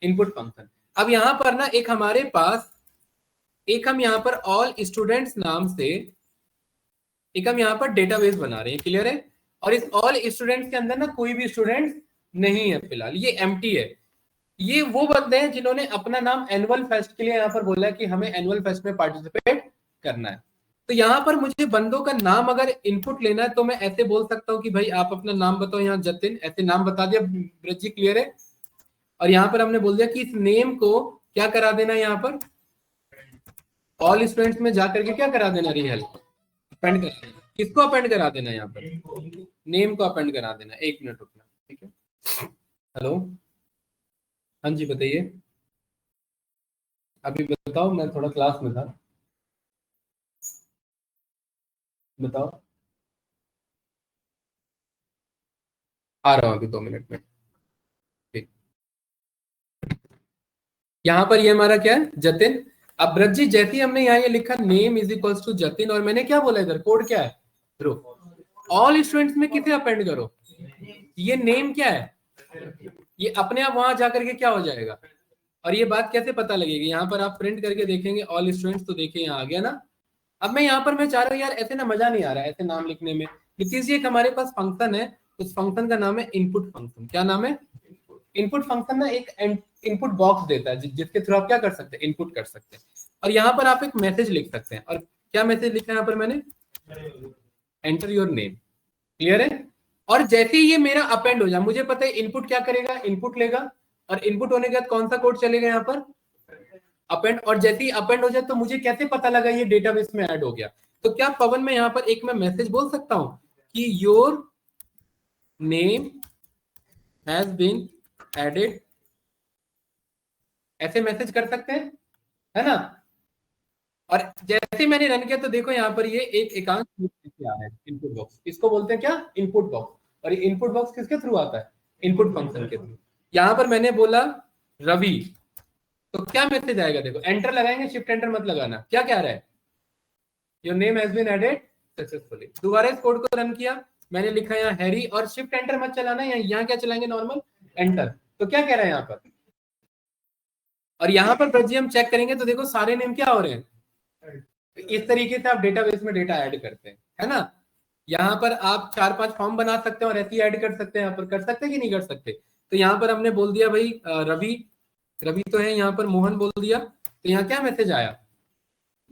Input function. अब यहाँ पर ना एक हमारे पास एक हम यहाँ पर ऑल स्टूडेंट्स नाम से एक हम यहाँ पर डेटाबेस बना रहे हैं, क्लियर है? और इस ऑल स्टूडेंट्स के अंदर ना कोई भी स्टूडेंट नहीं है फिलहाल, ये एम्प्टी है। ये वो बंदे हैं जिन्होंने अपना नाम एनुअल फेस्ट के लिए यहाँ पर बोला है कि हमें एनुअल फेस्ट में पार्टिसिपेट करना है। तो यहाँ पर मुझे बंदों का नाम अगर इनपुट लेना है तो मैं ऐसे बोल सकता हूँ कि भाई आप अपना नाम बताओ, यहाँ जतिन, ऐसे नाम बता दिया ब्रज जी, क्लियर है? और यहाँ पर हमने बोल दिया कि इस नेम को क्या करा देना है, यहाँ पर ऑल स्टूडेंट्स में जाकर के क्या करा देना, रियल अपेंड करा देना। किसको अपेंड करा देना यहाँ पर? नेम को अपेंड करा देना। एक मिनट रुकना, ठीक है? हेलो, हाँ जी बताइए, अभी बताओ, मैं थोड़ा क्लास में था, बताओ। आ रहा हूँ अभी 2 मिनट में, ठीक। यहाँ पर ये हमारा क्या है, जतिन। अब ब्रज जी जैसे ही हमने यहाँ ये लिखा name is equals to Jatin, और मैंने क्या बोला इधर कोड क्या है, ऑल स्टूडेंट्स में किसे अपेंड करो, ये नेम क्या है, ये अपने आप वहां जाकर के क्या हो जाएगा। और ये बात कैसे पता लगेगी, यहाँ पर आप प्रिंट करके देखेंगे ऑल स्टूडेंट्स, तो देखिए यहाँ आ गया ना। अब मैं यहाँ पर मैं चाह रहा हूँ यार ऐसे ना मजा नहीं आ रहा है ऐसे नाम लिखने में, बिकॉज ये हमारे पास फंक्शन है, उस फंक्शन का नाम है इनपुट फंक्शन। क्या नाम है? इनपुट फंक्शन ना एक इनपुट बॉक्स देता है जिसके थ्रू आप क्या कर सकते हैं, इनपुट कर सकते हैं। और यहाँ पर आप एक मैसेज लिख सकते हैं, और क्या मैसेज लिखा है यहाँ पर मैंने, एंटर योर नेम, क्लियर है? और जैसे ही ये मेरा अपेंड हो जाए, मुझे पता है इनपुट क्या करेगा, इनपुट लेगा, और इनपुट होने के बाद कौन सा कोड चलेगा यहाँ पर, अपेंड। और जैसे ही अपेंड हो जाए तो मुझे कैसे पता लगा ये डेटाबेस में ऐड हो गया? तो क्या पवन में यहाँ पर एक मैं मैसेज बोल सकता हूँ कि your name has been added, ऐसे मैसेज कर सकते हैं, है ना? और जैसे मैंने रन किया तो देखो यहाँ पर ये एक एकांक आ रहा है, इनपुट बॉक्स, इसको बोलते हैं क्या, इनपुट बॉक्स। और ये इनपुट बॉक्स किसके थ्रू आता है, इनपुट फंक्शन के थ्रू। यहाँ पर मैंने बोला रवि, तो क्या मैसेज आएगा, देखो एंटर लगाएंगे, शिफ्ट एंटर मत लगाना, क्या कह रहा है, your name has been added successfully. दोबारा इस कोड को रन किया, मैंने लिखा यहाँ हैरी, और शिफ्ट एंटर मत चलाना, यहाँ क्या चलाएंगे, नॉर्मल एंटर। तो क्या कह रहा है यहाँ पर, और यहाँ पर ब्रज जी हम चेक करेंगे तो देखो सारे नेम क्या हो रहे हैं। इस तरीके से आप डेटाबेस में डेटा ऐड करते हैं, है ना? यहाँ पर आप 4-5 फॉर्म बना सकते हैं और ऐसे ही ऐड कर सकते हैं, यहाँ पर कर सकते हैं कि नहीं कर सकते। तो यहाँ पर हमने बोल दिया भाई रवि, रवि तो है, यहाँ पर मोहन बोल दिया, तो यहाँ क्या मैसेज आया,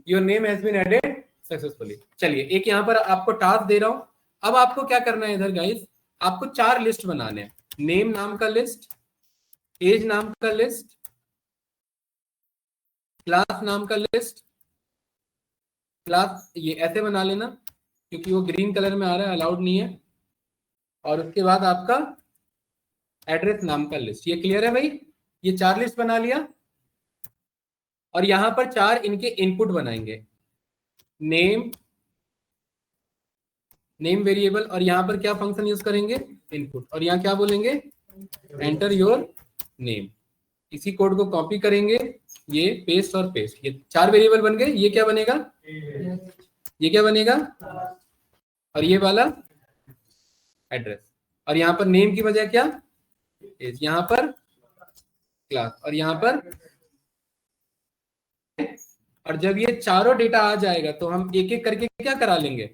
your name has been added successfully. चलिए एक यहाँ पर आपको टास्क दे रहा हूँ, अब आपको क्या करना है इधर गाइस, आपको 4 लिस्ट बनाने हैं, नेम नाम का लिस्ट, एज नाम का लिस्ट, क्लास नाम का लिस्ट। क्लास ये ऐसे बना लेना क्योंकि वो ग्रीन कलर में आ रहा है, अलाउड नहीं है। और उसके बाद आपका एड्रेस नाम का लिस्ट, ये क्लियर है भाई, ये 4 लिस्ट बना लिया। और यहां पर 4 इनके इनपुट बनाएंगे, नेम, नेम वेरिएबल, और यहाँ पर क्या फंक्शन यूज करेंगे, इनपुट, और यहाँ क्या बोलेंगे, एंटर योर नेम। इसी कोड को कॉपी करेंगे, ये पेस्ट और पेस्ट, ये 4 वेरिएबल बन गए। ये क्या बनेगा, ये क्या बनेगा, और ये वाला एड्रेस। और यहाँ पर नेम की वजह क्या, यहाँ पर क्लास, और यहाँ पर। और जब ये चारों डेटा आ जाएगा तो हम एक एक करके क्या करा लेंगे,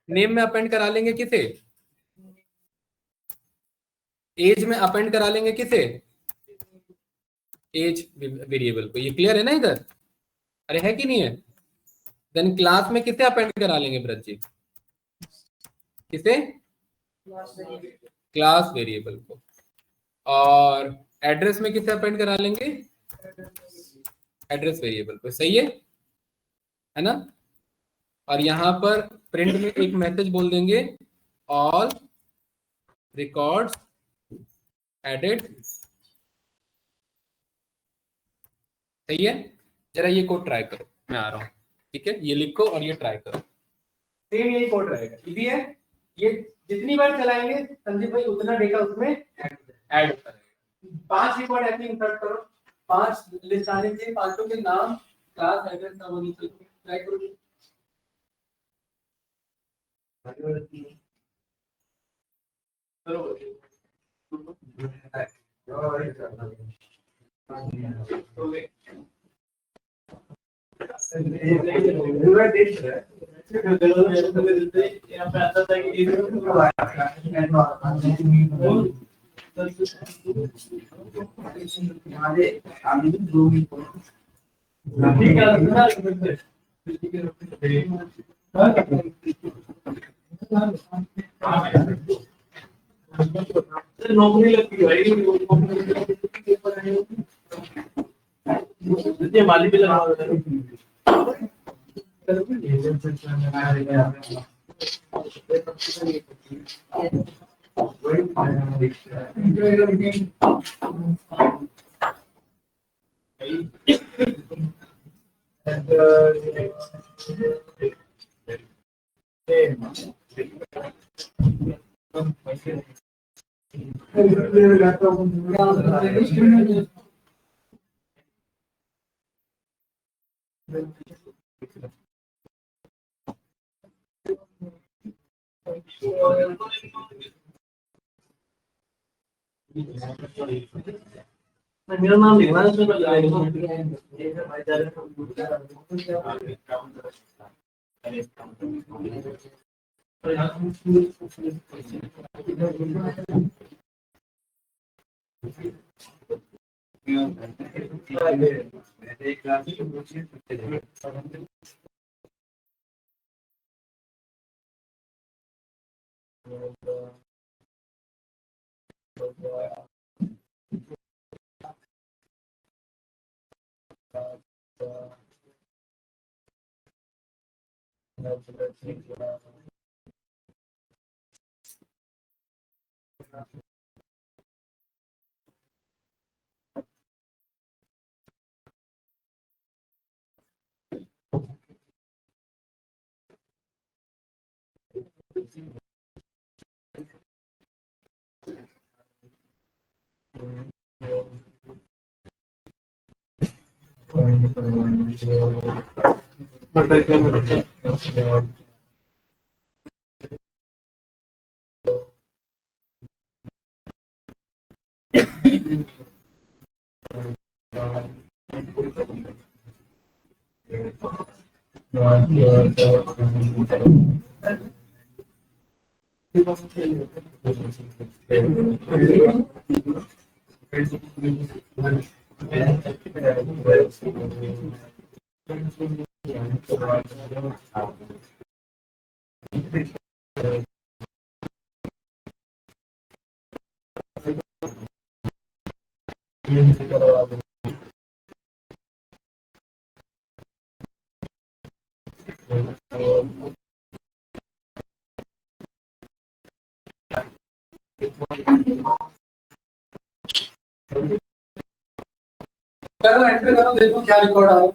नेम में अपेंड करा लेंगे किसे, एज में अपेंड करा लेंगे किसे, एज वेरिएबल को। ये क्लियर है ना इधर, अरे है कि नहीं है? देन क्लास में किसे अपेंड करा लेंगे ब्रज जी, किसे, क्लास वेरिएबल को। और एड्रेस में किसे अपेंड करा लेंगे, एड्रेस वेरिएबल को। सही है ना? और यहां पर प्रिंट में एक मैसेज बोल देंगे, ऑल रिकॉर्ड्स एडेड। सही है? जरा ये कोड ट्राई करो, मैं आ रहा हूँ, ठीक है? ये लिखो और ये ट्राई करो, सेम यही कोड रहेगा, इजी है। ये जितनी बार चलाएंगे संदीप भाई उतना डेटा उसमें ऐड होता रहेगा। 5 रिकॉर्ड ऐसे इंसर्ट करो, 5 लिस्ट आने चाहिए, 5 के नाम, क्लास, एड्रेस सब होनी चाहिए। ट्राई करो। नौकरी लगती भाई माली भी लगा मेरा नाम लिखना करो एंटर करो, देखो क्या रिकॉर्ड आ रहा है।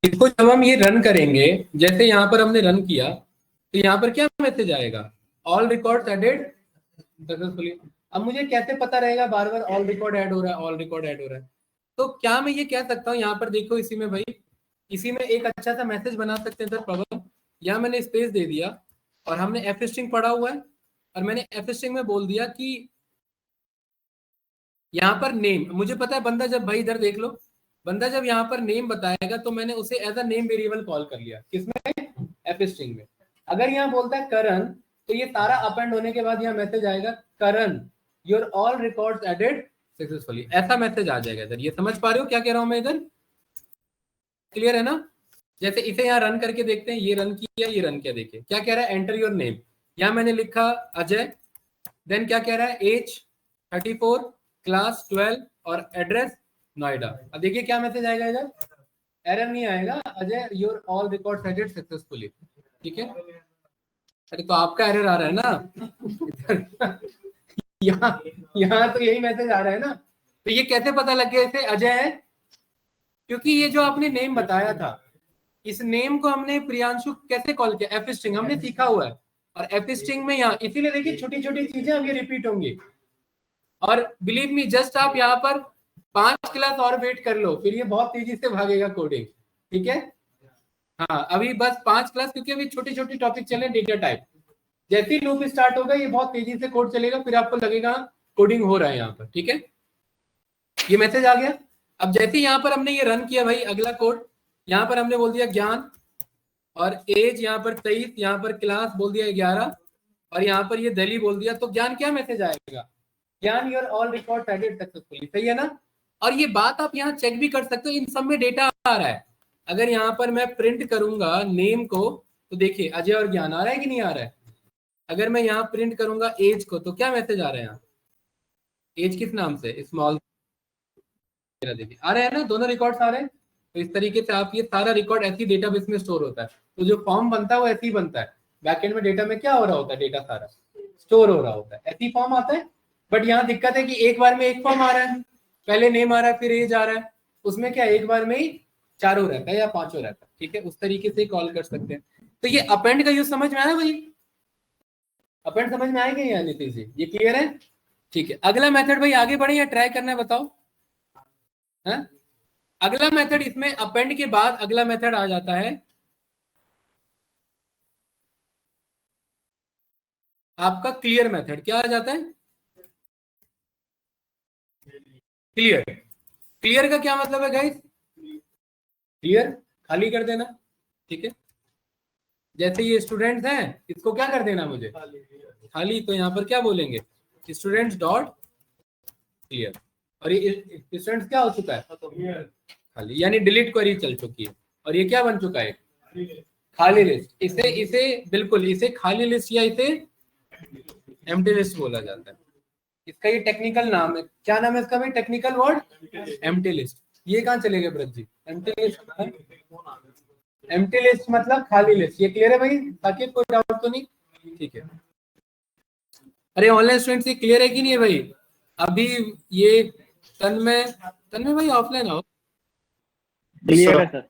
इसको जब हम ये रन करेंगे, जैसे यहाँ पर हमने रन किया तो यहाँ पर क्या मैसेज आएगा, ऑल रिकॉर्ड्स एडेड सक्सेसफुली। अब मुझे कैसे पता रहेगा बार बार ऑल रिकॉर्ड ऐड हो रहा है, ऑल रिकॉर्ड ऐड हो रहा है? तो क्या मैं ये कह सकता हूँ, यहाँ पर देखो इसी में भाई, इसी में एक अच्छा सा मैसेज बना सकते हैं सर पवन। यहाँ मैंने स्पेस दे दिया और हमने एफ स्ट्रिंग पढ़ा हुआ है और मैंने एफ स्ट्रिंग में बोल दिया कि यहाँ पर नेम, मुझे पता है बंदा जब, भाई इधर देख लो, बंदा जब यहाँ पर नेम बताएगा तो मैंने उसे as a name variable call कर लिया, किसमें, एफ स्ट्रिंग में। अगर यहाँ बोलता है करण, तो ये सारा अपेंड होने के बाद यहाँ मैसेज आएगा Karan your all records added successfully, ऐसा मैसेज आ जाएगा इधर। ये समझ पा रहे हो क्या कह रहा हूं मैं इधर? क्लियर है ना? जैसे इसे यहाँ रन करके देखते हैं, ये रन किया, ये रन किया, देखिए क्या कह रहा है, एंटर योर नेम। यहाँ मैंने लिखा अजय, देन क्या कह रहा है, एज 34, क्लास 12 और एड्रेस नोएडा। अब देखिए क्या मैसेज आएगा इधर, एरर नहीं आएगा, Ajay your all record added successfully. ठीक है, अरे तो आपका एरर आ रहा है ना यहाँ तो यही मैसेज आ रहा है ना। तो ये कैसे पता लग गया इसे अजय है, क्योंकि ये जो आपने नेम बताया था, इस नेम को हमने प्रियांशु कैसे कॉल किया, एफ स्ट्रिंग हमने सीखा हुआ है, और एफ स्ट्रिंग में यहाँ इसीलिए देखिए छोटी छोटी चीजें अब ये रिपीट होंगी। और बिलीव मी, जस्ट आप यहाँ पर 5 क्लास और वेट कर लो, फिर ये बहुत तेजी से भागेगा कोडिंग। ठीक है, हाँ अभी बस 5 क्लास, क्योंकि अभी छोटी छोटी टॉपिक चले डेटा टाइप। जैसे ही लूप स्टार्ट होगा ये बहुत तेजी से कोड चलेगा, फिर आपको लगेगा कोडिंग हो रहा है यहाँ पर। ठीक है, ये मैसेज आ गया। अब जैसे यहाँ पर हमने ये रन किया भाई, अगला कोड यहाँ पर हमने बोल दिया ज्ञान, और एज यहाँ पर 23, यहाँ पर क्लास बोल दिया 11, और यहाँ पर ये दिल्ली बोल दिया। तो ज्ञान क्या मैसेज आएगा? Gyan your all record added successfully. सही है ना? और ये बात आप यहाँ चेक भी कर सकते हो, इन सब में डेटा आ रहा है। अगर यहाँ पर मैं प्रिंट करूंगा नेम को, तो देखिए अजय और ज्ञान आ रहा है कि नहीं आ रहा है? अगर मैं यहाँ प्रिंट करूंगा एज को, तो क्या मैसेज आ रहा है यहाँ? एज किस नाम से? स्मॉल। देखिए आ रहा है ना, दोनों रिकॉर्ड्स आ रहे हैं। तो इस तरीके से आप ये सारा रिकॉर्ड ऐसी डेटाबेस में स्टोर होता है। तो जो फॉर्म बनता है वो ऐसे ही बनता है। बैकएंड में डेटा में क्या हो रहा होता है? डेटा सारा स्टोर हो रहा होता है, ऐसी फॉर्म आता है। बट यहाँ दिक्कत है कि एक बार में एक फॉर्म आ रहा है, पहले नेम आ रहा है फिर एज आ रहा है। उसमें क्या एक बार में ही चारों रहता है या पांचों रहता है। ठीक है, उस तरीके से कॉल कर सकते हैं। तो ये अपेंड का यूज समझ में आया भाई? अपेंड समझ में आएगा या नीतीश जी? ये क्लियर है? ठीक है, अगला मेथड भाई आगे बढ़े या ट्राई करना है बताओ? है अगला मेथड, इसमें अपेंड के बाद अगला मेथड आ जाता है आपका क्लियर मेथड। क्या आ जाता है? क्लियर। क्लियर का क्या मतलब है गाइस? क्लियर खाली कर देना। ठीक है, जैसे ये स्टूडेंट्स हैं, इसको क्या कर देना मुझे? खाली। तो यहाँ पर क्या बोलेंगे? Students dot clear. और ये स्टूडेंट्स क्या हो चुका है? खाली, यानी डिलीट क्वेरी चल चुकी है। और ये क्या बन चुका है? खाली लिस्ट। इसे इसे बिल्कुल इसे खाली लिस्ट या इसे एम्प्टी लिस्ट बोला जाता है। इसका ये टेक्निकल नाम है। क्या नाम है इसका भाई? Technical word empty list. ये कहाँ चले गए Braj ji? Empty list. Empty list मतलब खाली लिस्ट। ये क्लियर है भाई? ताकि कोई डाउट तो नहीं? ठीक है। अरे ऑनलाइन स्टूडेंट्स ये क्लियर है कि नहीं है भाई? अभी ये तन्मय भाई ऑफलाइन आओ। क्लियर है सर।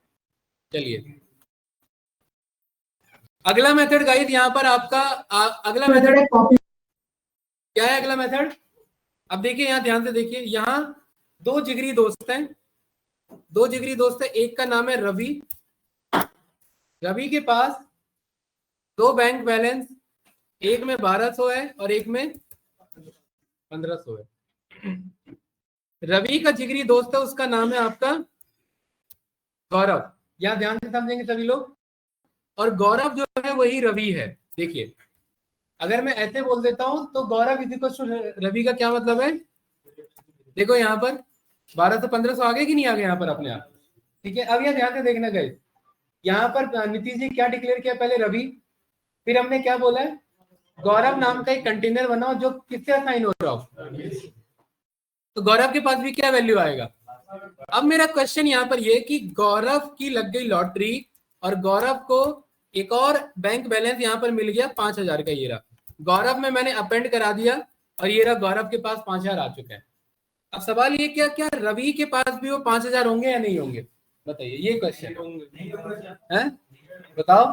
चलिए अगला मेथड गाइस, यहाँ पर आपका अगला मेथड है कॉपी। क्या है अगला मेथड? अब देखिए यहाँ ध्यान से देखिए, यहाँ दो जिगरी दोस्त हैं। दो जिगरी दोस्त है, एक का नाम है रवि। रवि के पास दो बैंक बैलेंस, एक में 1200 है और एक में 1500 है। रवि का जिगरी दोस्त है, उसका नाम है आपका गौरव। यहाँ ध्यान से समझेंगे सभी लोग। और गौरव जो है वही रवि है। देखिए अगर मैं ऐसे बोल देता हूं तो गौरव इक्वल टू रवि का क्या मतलब है? देखो यहाँ पर 1200 1500 आ गए कि नहीं आ गए यहाँ पर अपने आप? ठीक है, अब यहाँ ध्यान से देखना गाइस। यहाँ पर नीतीश जी क्या डिक्लेयर किया? पहले रवि, फिर हमने क्या बोला है? गौरव नाम का एक कंटेनर बनाओ जो किससे असाइन हो रहा हो। तो गौरव के पास भी क्या वैल्यू आएगा? अब मेरा क्वेश्चन यहाँ पर ये कि गौरव की लग गई लॉटरी और गौरव को एक और बैंक बैलेंस यहाँ पर मिल गया 5000 का। ये रहा गौरव में मैंने अपेंड करा दिया और ये रहा गौरव के पास 5000 आ चुका है। अब सवाल ये क्या रवि के पास भी वो 5000 होंगे या नहीं होंगे? बताइए, ये क्वेश्चन है, बताओ।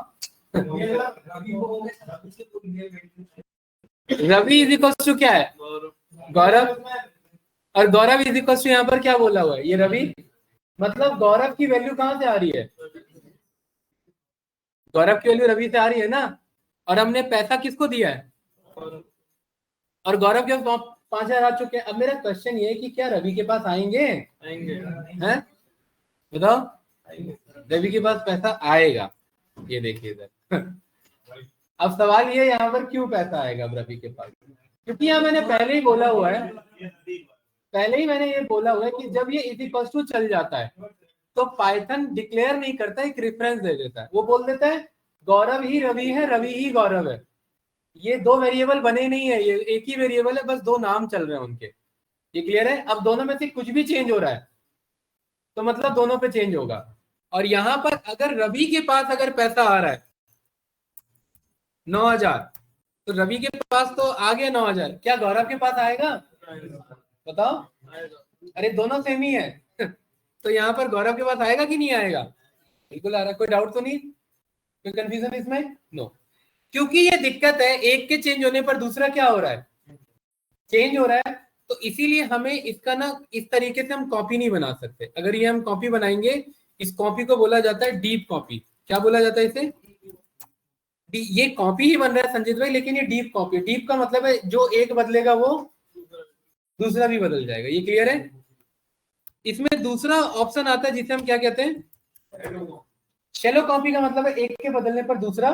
रवि इज इक्वल टू क्या है? गौरव। और गौरव इज इक्वल टू यहाँ पर क्या बोला हुआ है? ये रवि। मतलब गौरव की वैल्यू कहां से आ रही है? गौरव की वैल्यू रवि से आ रही है ना। और हमने पैसा किसको दिया है? और गौरव के पास 5000 आ चुके हैं। अब मेरा क्वेश्चन ये है कि क्या रवि के पास आएंगे? हैं बताओ, रवि के पास पैसा आएगा। ये देखिए इधर। अब सवाल ये यहाँ पर क्यों पैसा आएगा रवि के पास? क्योंकि यहाँ मैंने पहले ही बोला हुआ है, ये बोला हुआ है कि जब ये इज इक्वल टू चल जाता है तो पाइथन डिक्लेयर नहीं करता, एक रेफरेंस दे देता है। वो बोल देता है गौरव ही रवि है, रवि ही गौरव है। ये दो वेरिएबल बने नहीं है, ये एक ही वेरिएबल है, बस दो नाम चल रहे हैं उनके। ये क्लियर है? अब दोनों में से कुछ भी चेंज हो रहा है तो मतलब दोनों पे चेंज होगा। और यहां पर अगर रवि के पास अगर पैसा आ रहा है 9000, तो रवि के पास तो आ गया 9000, क्या गौरव के पास आएगा? बताओ। अरे दोनों सेम ही है। तो यहाँ पर गौरव के पास आएगा कि नहीं आएगा? बिल्कुल आ रहा है। कोई डाउट तो नहीं? कोई कंफ्यूजन इसमें? नो। क्योंकि ये दिक्कत है, एक के चेंज होने पर दूसरा क्या हो रहा है? चेंज हो रहा है। तो इसीलिए हमें इसका ना इस तरीके से हम कॉपी नहीं बना सकते। अगर ये हम कॉपी बनाएंगे, इस कॉपी को बोला जाता है डीप कॉपी। क्या बोला जाता है इसे? ये कॉपी ही बन रहा है संजीत भाई, लेकिन ये डीप कॉपी। डीप का मतलब है जो एक बदलेगा वो दूसरा भी बदल जाएगा। ये क्लियर है? इसमें दूसरा ऑप्शन आता है जिसे हम क्या कहते हैं? शैलो कॉपी का मतलब है एक के बदलने पर दूसरा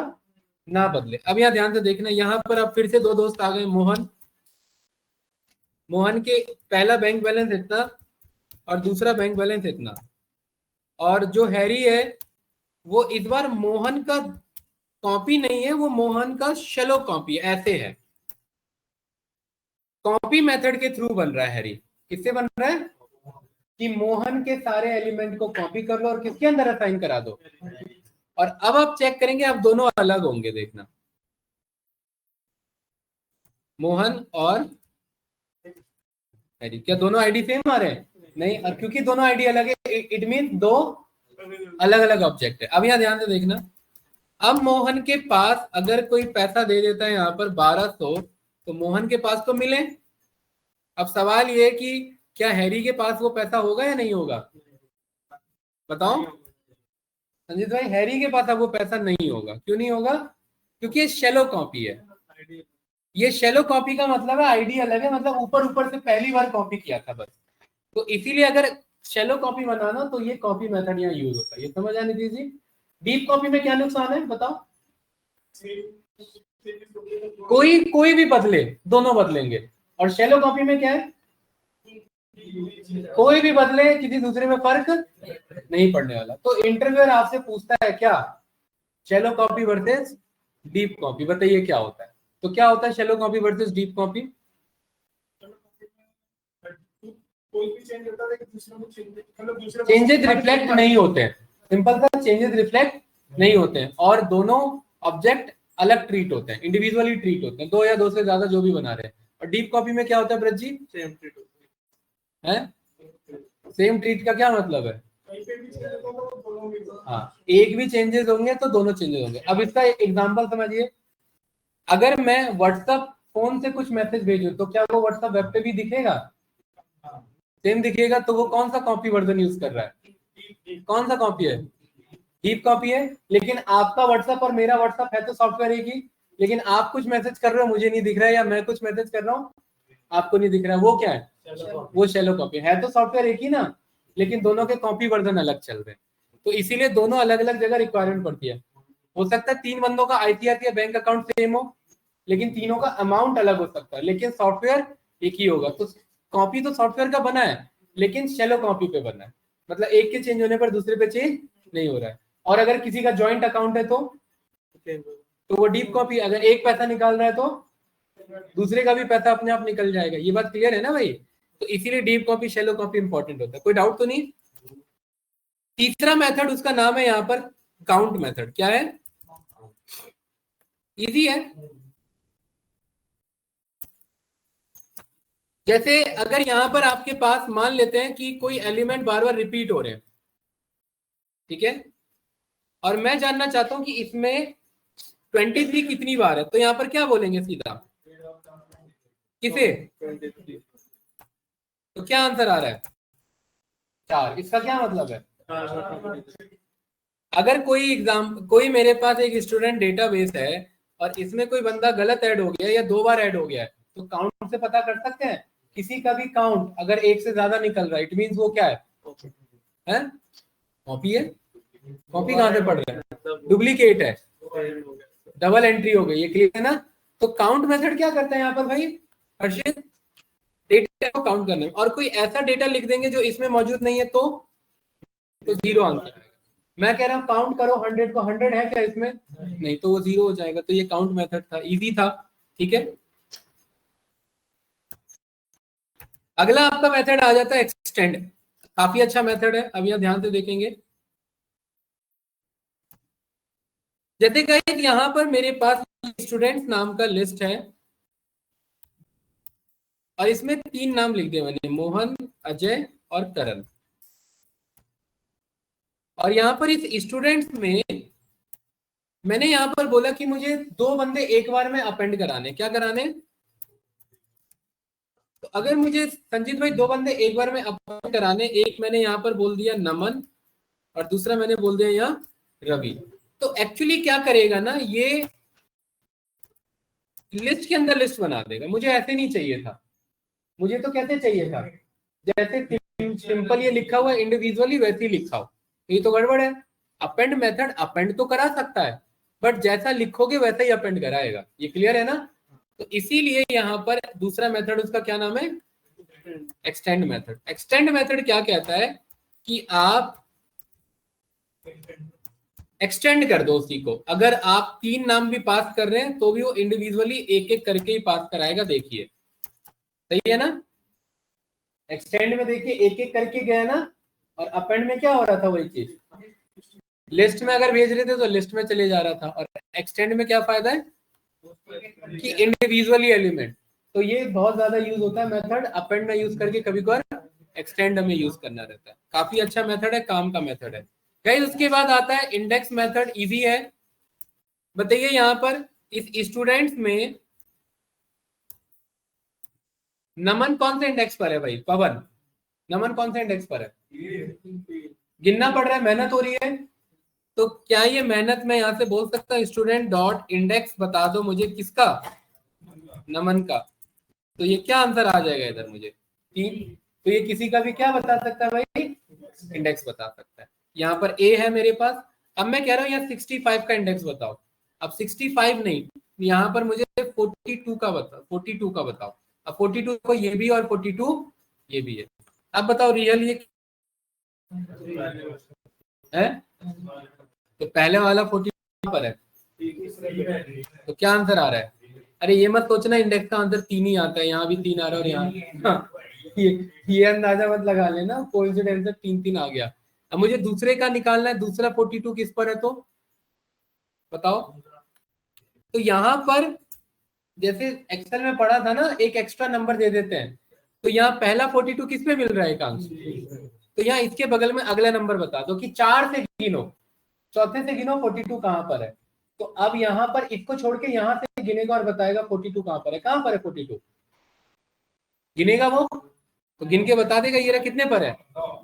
ना बदले। अब यहाँ ध्यान से देखना, यहाँ पर अब फिर से दो दोस्त आ गए। मोहन के पहला बैंक बैलेंस इतना और दूसरा बैंक बैलेंस इतना, और जो हैरी है वो इस बार मोहन का कॉपी नहीं है, वो मोहन का शैलो कॉपी ऐसे है। कॉपी मेथड के थ्रू बन रहा है हैरी। किससे बन रहा है? कि मोहन के सारे एलिमेंट को कॉपी कर लो और किसके अंदर असाइन करा दो। और अब आप चेक करेंगे, अब दोनों अलग होंगे। देखना, मोहन और हैरी, क्या दोनों आईडी सेम आ रहे हैं? नहीं, और क्योंकि दोनों आईडी अलग है इट मीन दो अलग अलग ऑब्जेक्ट है। अब यहाँ ध्यान से देखना, अब मोहन के पास अगर कोई पैसा दे देता है यहाँ पर 1200, तो मोहन के पास तो मिले। अब सवाल ये है कि क्या हैरी के पास वो पैसा होगा या नहीं होगा? बताओ संजीत भाई, हैरी के पास अब वो पैसा नहीं होगा। क्यों नहीं होगा? क्योंकि ये शैलो कॉपी है। ये शैलो कॉपी का मतलब है आईडी अलग है, मतलब ऊपर ऊपर से पहली बार कॉपी किया था बस। तो इसीलिए अगर शैलो कॉपी बनाना तो ये कॉपी मेथड यहाँ यूज होता है। ये समझ आने दीजिए। डीप कॉपी में क्या नुकसान है बताओ? कोई भी बदले, दोनों बदलेंगे। और शैलो कॉपी में क्या है? कोई भी बदले, किसी दूसरे में फर्क नहीं पड़ने वाला। तो इंटरव्यूअर आपसे पूछता है क्या, shallow copy versus deep copy, बताइए क्या होता है? तो क्या होता है shallow copy versus deep copy? Changes reflect नहीं होते हैं, सिंपल सा, चेंजेस रिफ्लेक्ट नहीं होते हैं। और दोनों ऑब्जेक्ट अलग ट्रीट होते हैं, इंडिविजुअली ट्रीट होते हैं, दो या दो से ज्यादा जो भी बना रहे हैं। और डीप कॉपी में क्या होता है ब्रज जी? सेम ट्रीट है। सेम ट्रीट का क्या मतलब है? हाँ, एक भी चेंजेस होंगे तो दोनों चेंजेस होंगे। अब इसका एक एग्जांपल समझिए, अगर मैं व्हाट्सएप फोन से कुछ मैसेज भेजूं तो क्या वो व्हाट्सएप वेब पे भी दिखेगा? सेम दिखेगा। तो वो कौन सा कॉपी वर्जन यूज कर रहा है? कौन सा कॉपी है? डीप कॉपी है। लेकिन आपका व्हाट्सएप और मेरा व्हाट्सएप है तो सॉफ्टवेयर एक ही, लेकिन आप कुछ मैसेज कर रहे हो मुझे नहीं दिख रहा है, या मैं कुछ मैसेज कर रहा हूँ आपको नहीं दिख रहा है, वो क्या है? वो शैलो कॉपी है। तो सॉफ्टवेयर एक ही ना, लेकिन दोनों के कॉपी वर्जन अलग चल रहे हैं। तो इसीलिए दोनों अलग अलग जगह रिक्वायरमेंट पड़ती है। हो सकता है 3 बंदों का आईसीआईसीआई बैंक अकाउंट सेम हो, लेकिन तीनों का अमाउंट अलग हो सकता है, लेकिन सॉफ्टवेयर एक ही होगा। तो कॉपी तो सॉफ्टवेयर का बना है, लेकिन शैलो कॉपी पे बना है, मतलब एक के चेंज होने पर दूसरे पे चेंज नहीं हो रहा है। और अगर किसी का जॉइंट अकाउंट है तो वो डीप कॉपी, अगर एक पैसा निकाल रहा है तो दूसरे का भी पैसा अपने आप निकल जाएगा। ये बात क्लियर है ना भाई? तो इसीलिए deep copy shallow copy important होता है। कोई डाउट तो नहीं? तीसरा मेथड, उसका नाम है यहाँ पर काउंट मेथड। क्या है? इजी है। जैसे अगर यहाँ पर आपके पास मान लेते हैं कि कोई एलिमेंट बार बार रिपीट हो रहे हैं, ठीक है, और मैं जानना चाहता हूं कि इसमें 23 कितनी बार है, तो यहाँ पर क्या बोलेंगे सीधा? किसे? तो क्या आंसर आ रहा है? 4। इसका क्या मतलब है? अगर कोई मेरे पास एक स्टूडेंट डेटाबेस है और इसमें कोई बंदा गलत ऐड हो गया या 2 बार ऐड हो गया है, तो काउंट से पता कर सकते हैं किसी का भी काउंट अगर 1 से ज्यादा निकल रहा है, इट मींस वो क्या है? कॉपी है। कॉपी कहां से पढ़ रहे हैं? डुप्लीकेट है, डबल एंट्री हो गई। ये क्लियर है ना? तो काउंट मेथड क्या करता है यहाँ पर भाई? हर्षित, डेटा को काउंट करने में, और कोई ऐसा डेटा लिख देंगे जो इसमें मौजूद नहीं है तो 0 आंसर। मैं कह रहा हूँ काउंट करो 100 को, 100 है क्या इसमें? नहीं, तो वो 0 हो जाएगा। तो ये काउंट मेथड था, इजी था। ठीक है, अगला आपका मेथड आ जाता है एक्सटेंड। काफी अच्छा मेथड है, अब यहाँ ध्यान से देखेंगे। जैसे गाइस यहाँ पर मेरे पास स्टूडेंट्स नाम का लिस्ट है और इसमें 3 नाम लिख दिए मैंने, मोहन, अजय और करण। और यहाँ पर इस स्टूडेंट्स में मैंने यहाँ पर बोला कि मुझे 2 बंदे एक बार में अपेंड कराने। क्या कराने? तो अगर मुझे संजीत भाई 2 बंदे एक बार में अपेंड कराने, एक मैंने यहाँ पर बोल दिया नमन और दूसरा मैंने बोल दिया यहाँ रवि। तो एक्चुअली क्या करेगा ना, ये लिस्ट के अंदर लिस्ट बना देगा। मुझे ऐसे नहीं चाहिए था, मुझे तो कैसे चाहिए था, जैसे सिंपल ये लिखा हुआ है इंडिविजुअली वैसे ही लिखा हो। ये तो गड़बड़ है। अपेंड मेथड अपेंड तो करा सकता है, बट जैसा लिखोगे वैसा ही अपेंड कराएगा। ये क्लियर है ना? तो इसीलिए यहाँ पर दूसरा मेथड उसका क्या नाम है, एक्सटेंड मेथड। एक्सटेंड मेथड क्या कहता है कि आप एक्सटेंड कर दो उसी को। अगर आप 3 नाम भी पास कर रहे हैं तो भी वो इंडिविजुअली एक एक करके ही पास कराएगा। देखिए सही है ना? एक्सटेंड में देखिए एक एक करके गया ना, और अपेंड में क्या हो रहा था, वही चीज लिस्ट में अगर भेज रहे थे तो लिस्ट में चले जा रहा था। और एक्सटेंड में क्या फायदा है कि इंडिविजुअली एलिमेंट। तो ये बहुत ज्यादा यूज होता है मेथड, अपेंड में यूज करके कभी कभार एक्सटेंड में यूज करना रहता है। काफी अच्छा मेथड है, काम का मेथड है गाइस। उसके बाद आता है इंडेक्स मेथड। इजी है। बताइए यहाँ पर इस स्टूडेंट्स में नमन कौन से इंडेक्स पर है भाई? पवन, नमन कौन से इंडेक्स पर है? गिनना पड़ रहा है, मेहनत हो रही है। तो क्या ये मेहनत में यहाँ से बोल सकता हूँ स्टूडेंट डॉट इंडेक्स बता दो मुझे किसका, नमन का। तो ये क्या आंसर आ जाएगा इधर मुझे 3। तो ये किसी का भी क्या बता सकता है भाई, इंडेक्स बता सकता है। यहाँ पर ए है मेरे पास। अब मैं कह रहा हूँ यहाँ 65 का इंडेक्स बताओ। अब 65 नहीं, यहाँ पर मुझे 42 का बताओ, 42 का बताओ। अब 42 को ये भी और 42 ये भी है। अब बताओ रियल ये है? तो पहले वाला 42 पर है, तो क्या आंसर आ रहा है? अरे ये मत सोचना इंडेक्स का आंसर 3 ही आता है, यहाँ भी 3 आ रहा है और यहाँ ये अंदाजा मत लगा लेना कोइंसिडेंस से 3-3 आ गया। अब मुझे दूसरे का निकालना है, दूसरा 42 किस पर है तो बताओ। तो यहाँ पर जैसे एक्सेल में पढ़ा था ना, एक एक्स्ट्रा नंबर दे देते हैं। तो यहाँ पहला 42 किस पे मिल रहा है एकांश? तो यहाँ इसके बगल में अगला नंबर बता दो कि 4 से गिनो, चौथे से गिनो 42 कहाँ पर है। तो अब यहाँ पर इसको छोड़ के यहाँ से गिनेगा और बताएगा 42 कहाँ पर है। कहाँ पर है 42? गिनेगा वो तो गिन के बता देगा ये रहा कितने पर है,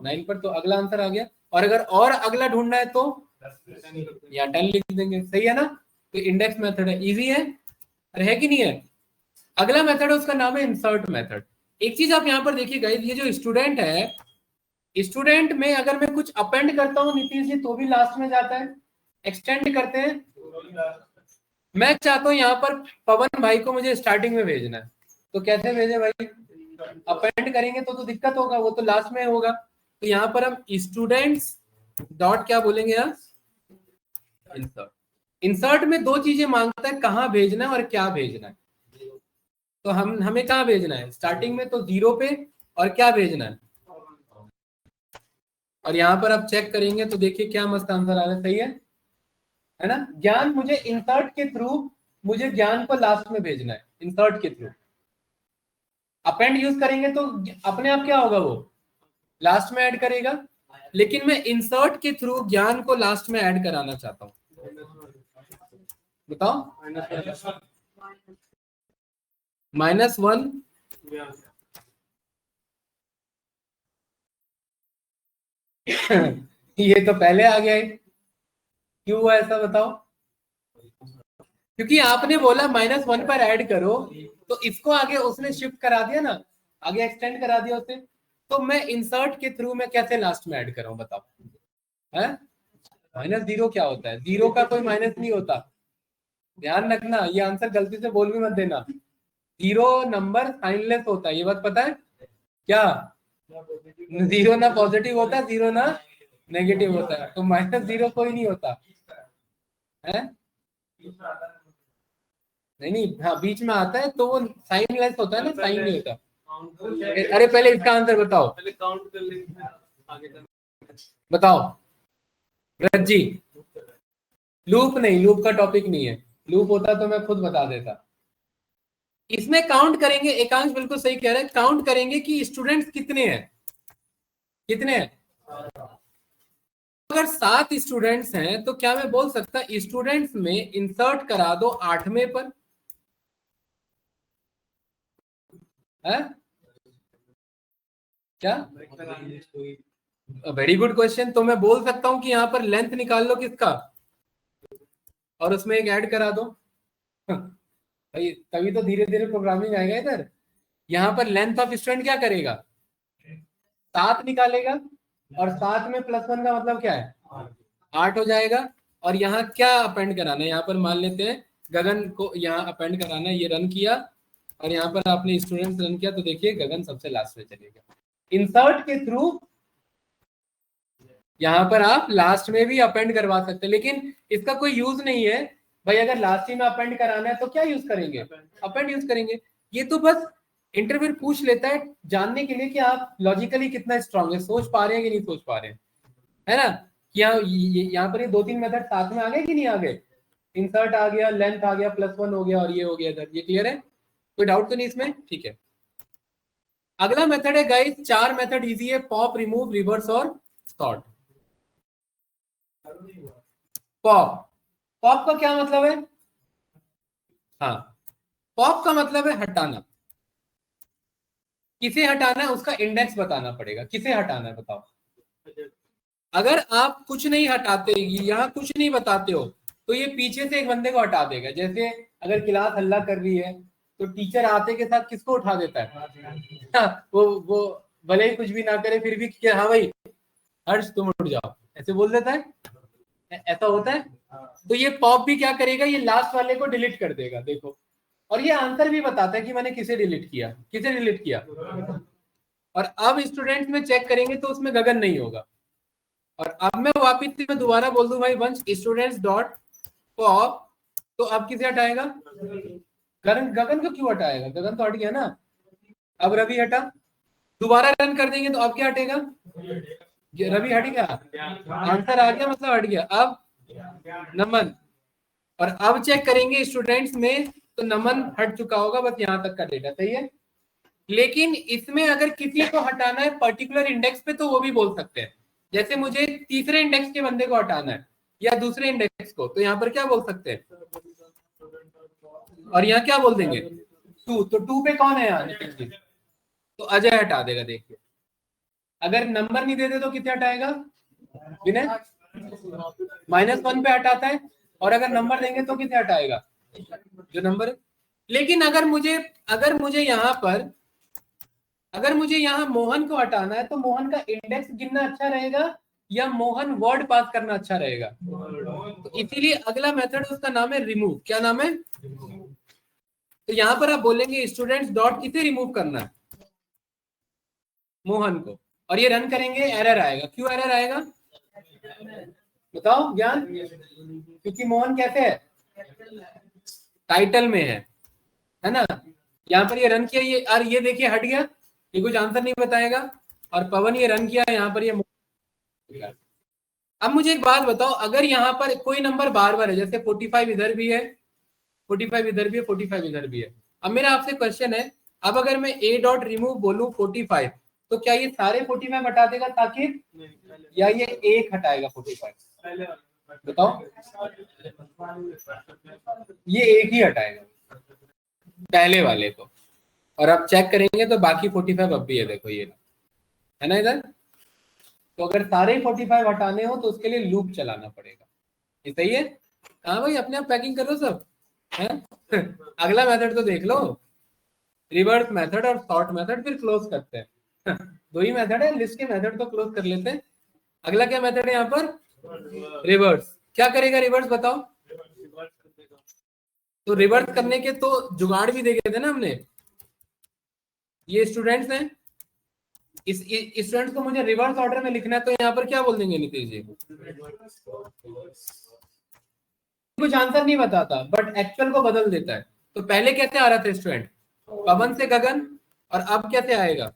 9 पर। तो अगला आंसर आ गया। और अगर और अगला ढूंढना है तो या 10 लिख देंगे। सही है ना? तो इंडेक्स मेथड है, इजी है, अरे है कि नहीं है? अगला मेथड है उसका नाम है इंसर्ट मेथड। एक चीज आप यहाँ पर देखिए गाइस, ये जो स्टूडेंट है, स्टूडेंट में अगर मैं कुछ अपेंड करता हूँ नीतीश जी तो भी लास्ट में जाता है, एक्सटेंड करते हैं। मैं चाहता हूँ यहाँ पर पवन भाई को मुझे स्टार्टिंग में भेजना है, तो कैसे भेजे भाई? अपेंड करेंगे तो दिक्कत होगा, वो तो लास्ट में होगा। तो यहाँ पर हम स्टूडेंट्स डॉट क्या बोलेंगे यहाँ, इंसर्ट। इंसर्ट में 2 चीजें मांगता है, कहाँ भेजना है और क्या भेजना है। तो हमें कहाँ भेजना है? स्टार्टिंग में तो 0 पे, और क्या भेजना है? और यहाँ पर आप चेक करेंगे तो देखिए क्या मस्त आंसर आ रहा है। सही है ना? ज्ञान मुझे इंसर्ट के थ्रू, मुझे ज्ञान को लास्ट में भेजना है इंसर्ट के थ्रू। अपेंड यूज करेंगे तो अपने आप क्या होगा, वो लास्ट में ऐड करेगा। लेकिन मैं इंसर्ट के थ्रू ज्ञान को लास्ट में ऐड कराना चाहता हूँ। बताओ -1 ये तो पहले आ गया है, क्यों हुआ ऐसा बताओ? क्योंकि आपने बोला -1 पर ऐड करो, तो इसको आगे उसने शिफ्ट करा दिया ना, आगे एक्सटेंड करा दिया उसे। तो मैं इंसर्ट के थ्रू मैं कैसे लास्ट में ऐड कराऊं बताओ? है -0 क्या होता है? 0 का कोई माइनस नहीं होता, ध्यान रखना। ये आंसर गलती से बोल भी मत देना। 0 नंबर साइनलेस होता है, ये बात पता है क्या? 0 ना पॉजिटिव होता है, 0 ना नेगेटिव होता है। तो -0 कोई नहीं होता है। नहीं, हाँ बीच में आता है तो वो साइनलेस होता है ना, साइन नहीं होता। अरे पहले इसका आंसर बताओ, बताओ व्रत जी। लूप नहीं, लूप का टॉपिक नहीं है। लूप होता तो मैं खुद बता देता। इसमें काउंट करेंगे, एकांश बिल्कुल सही कह रहे हैं, काउंट करेंगे कि स्टूडेंट्स कितने हैं, कितने हैं। अगर 7 स्टूडेंट्स हैं तो क्या मैं बोल सकता स्टूडेंट्स में इंसर्ट करा दो 8वें पर है? क्या? Very good question. तो मैं बोल सकता हूं कि यहाँ पर लेंथ निकाल लो किसका, और उसमें एक ऐड करा दो भाई, तभी तो धीरे धीरे प्रोग्रामिंग आएगा इधर। यहाँ पर लेंथ ऑफ स्टूडेंट क्या करेगा, 7 निकालेगा, और 7 में +1 का मतलब क्या है, 8 हो जाएगा। और यहाँ क्या अपेंड कराना है, यहाँ पर मान लेते हैं गगन को यहाँ अपेंड कराना है। ये रन किया और यहाँ पर आपने स्टूडेंट रन किया, तो देखिए गगन सबसे लास्ट में चलेगा। इंसर्ट के थ्रू यहाँ पर आप लास्ट में भी अपेंड करवा सकते हैं, लेकिन इसका कोई यूज नहीं है भाई। अगर लास्ट में अपेंड कराना है तो क्या यूज करेंगे, अपेंड यूज करेंगे। ये तो बस इंटरव्यू पूछ लेता है जानने के लिए कि आप लॉजिकली कितना स्ट्रांग है, सोच पा रहे हैं कि नहीं सोच पा रहे हैं, है ना। यहाँ पर ये 2-3 मेथड साथ में आ गए कि नहीं आ गए, इंसर्ट आ गया, लेंथ आ गया, +1 हो गया, और ये हो गया इधर। ये क्लियर है, कोई डाउट तो नहीं इसमें, ठीक है। अगला मेथड है गाइस, 4 मेथड इजी है, पॉप, रिमूव, रिवर्स और सॉर्ट। पॉप, पॉप का क्या मतलब है, हाँ, पॉप का मतलब है हटाना। किसे हटाना है उसका इंडेक्स बताना पड़ेगा, किसे हटाना है बताओ। अगर आप कुछ नहीं हटाते, यहाँ कुछ नहीं बताते हो, तो ये पीछे से एक बंदे को हटा देगा। जैसे अगर क्लास हल्ला कर रही है तो टीचर आते के साथ किसको उठा देता है, हाँ, वो भले ही कुछ भी ना करे फिर भी कि हाँ भाई हर्ष तुम उठ जाओ, ऐसे बोल देता है, ऐसा होता है। तो ये पॉप भी क्या करेगा, ये लास्ट वाले को डिलीट कर देगा, देखो। और ये आंसर भी बताता है कि मैंने किसे डिलीट किया, किसे डिलीट किया। और अब स्टूडेंट्स में चेक करेंगे तो उसमें गगन नहीं होगा। और अब मैं वापिस से दोबारा बोल दूं भाई, वंश स्टूडेंट्स डॉट पॉप, तो अब किसे हटाएगा, गगन को क्यों हटाएगा, गगन तो हट गया ना। अब रवि हटा, दोबारा रन कर देंगे तो अब क्या हटेगा, रवि हट गया, आंसर आ गया, मतलब हट गया। अब नमन, और अब चेक करेंगे स्टूडेंट्स में तो नमन हट चुका होगा, बस यहाँ तक का डेटा, सही है। लेकिन इसमें अगर किसी को हटाना है पर्टिकुलर इंडेक्स पे तो वो भी बोल सकते हैं। जैसे मुझे तीसरे इंडेक्स के बंदे को हटाना है या दूसरे इंडेक्स को, तो यहाँ पर क्या बोल सकते हैं, और यहाँ क्या बोल देंगे 2, तो 2 पे कौन है यहाँ, नितिन जी, तो अजय हटा देगा। देखिए अगर नंबर नहीं देते तो कितने हटाएगा, विनय -1 पे हटाता है, और अगर नंबर देंगे तो कितने हटाएगा, जो नंबर है। लेकिन अगर मुझे यहाँ मोहन को हटाना है तो मोहन का इंडेक्स गिनना अच्छा रहेगा या मोहन वर्ड पास करना अच्छा रहेगा, तो इसीलिए अगला मेथड उसका नाम है रिमूव। क्या नाम है, तो यहाँ पर आप बोलेंगे स्टूडेंट्स डॉट किसे रिमूव करना है, मोहन को, और ये रन करेंगे, एरर आएगा। क्यों एरर आएगा बताओ ज्ञान, क्योंकि मोहन कैसे है, टाइटल में है ना। यहाँ पर ये रन किया, ये और ये देखिए हट गया, ये कुछ आंसर नहीं बताएगा। और पवन ये रन किया, यहाँ पर ये। अब मुझे एक बात बताओ, अगर यहाँ पर कोई नंबर बार बार है, जैसे 45 इधर भी है, 45 इधर भी है, 45 इधर भी है। अब मेरा आपसे क्वेश्चन है, अब अगर मैं a डॉट रिमूव बोलूं 45, तो क्या ये सारे 45 हटा देगा ताकि, या ये एक हटाएगा 45, बताओ। ये एक ही हटाएगा पहले वाले को, और अब चेक करेंगे तो बाकी 45 अब भी है, देखो ये है ना इधर। तो अगर सारे 45 हटाने हो तो उसके लिए लूप चलाना पड़ेगा, ये सही है। हाँ भाई अपने आप पैकिंग कर लो सब, है अगला मेथड तो देख लो, रिवर्स मेथड और सॉर्ट मेथड, फिर क्लोज करते हैं। 2 ही मेथड है, लिस्ट के मेथड तो क्लोज कर लेते हैं। अगला क्या मेथड है यहाँ पर, रिवर्स। क्या करेगा रिवर्स बताओ, तो रिवर्स करने के तो जुगाड़ भी देखे थे ना हमने। ये स्टूडेंट्स हैं, इस स्टूडेंट्स को मुझे रिवर्स ऑर्डर में लिखना है, तो यहाँ पर क्या बोल देंगे नीतीश जी, कुछ आंसर नहीं बताता बट एक्चुअल को बदल देता है। तो पहले कैसे आ रहा था स्टूडेंट, पवन से गगन, और अब कैसे आएगा,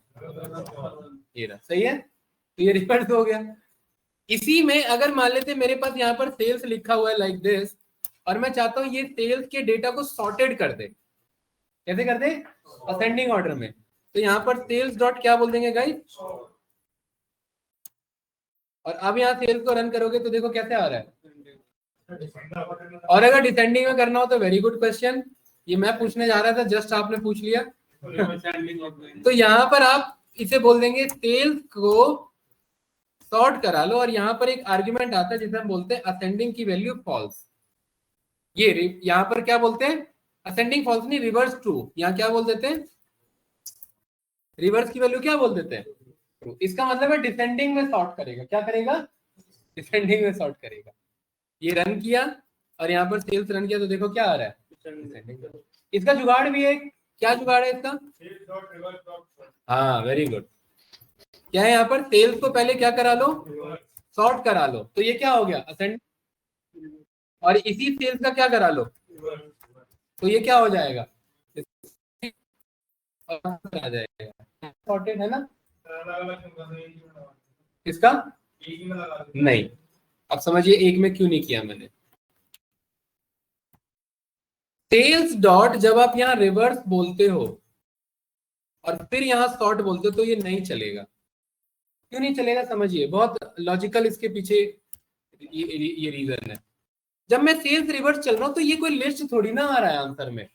ये रहा, सही है। तो ये रिवर्स हो गया। इसी में अगर मान लेते मेरे पास यहाँ पर सेल्स लिखा हुआ है लाइक दिस, और मैं चाहता हूँ ये सेल्स के डेटा को सॉर्टेड कर दे, कैसे कर दे, असेंडिंग ऑर्डर में, तो यहाँ पर सेल्स डॉट क्या बोल देंगे गाइस, और अब यहाँ सेल्स को रन करोगे तो देखो कैसे आ रहा है। और अगर डिसेंडिंग में करना हो तो वेरी गुड क्वेश्चन, ये मैं पूछने जा रहा था, जस्ट आपने पूछ लिया। तो यहाँ पर आप इसे बोल देंगे सेल्स को सॉर्ट करा लो, और यहाँ पर एक आर्ग्यूमेंट आता है जिसे हम बोलते हैं असेंडिंग की वैल्यू फॉल्स। ये यहाँ पर क्या बोलते हैं, असेंडिंग फॉल्स नहीं, रिवर्स ट्रू। यहाँ क्या बोल देते हैं, रिवर्स की वैल्यू क्या बोल देते हैं, ट्रू। इसका मतलब है डिसेंडिंग में सॉर्ट करेगा। क्या करेगा, डिसेंडिंग में सॉर्ट करेगा। ये रन किया और यहाँ पर सेल्स रन किया तो देखो क्या आ रहा है, डिसेंडिंग। इसका जुगाड़ भी है, क्या जुगाड़ है इसका, हाँ वेरी गुड। क्या है यहाँ पर, सेल्स को पहले क्या करा लो, सॉर्ट करा लो, तो ये क्या हो गया असेंड, और इसी सेल्स का क्या करा लो, तो ये क्या हो जाएगा, आ जाएगा सॉर्टेड है ना। इसका नहीं, अब समझिए एक में क्यों नहीं किया मैंने। सेल्स डॉट जब आप यहाँ रिवर्स बोलते हो और फिर यहाँ सॉर्ट बोलते हो तो ये नहीं चलेगा। क्यों नहीं चलेगा समझिए, बहुत लॉजिकल इसके पीछे ये रीजन है। जब मैं सेल्स रिवर्स चल रहा हूं तो ये कोई लिस्ट थोड़ी ना आ रहा है आंसर में,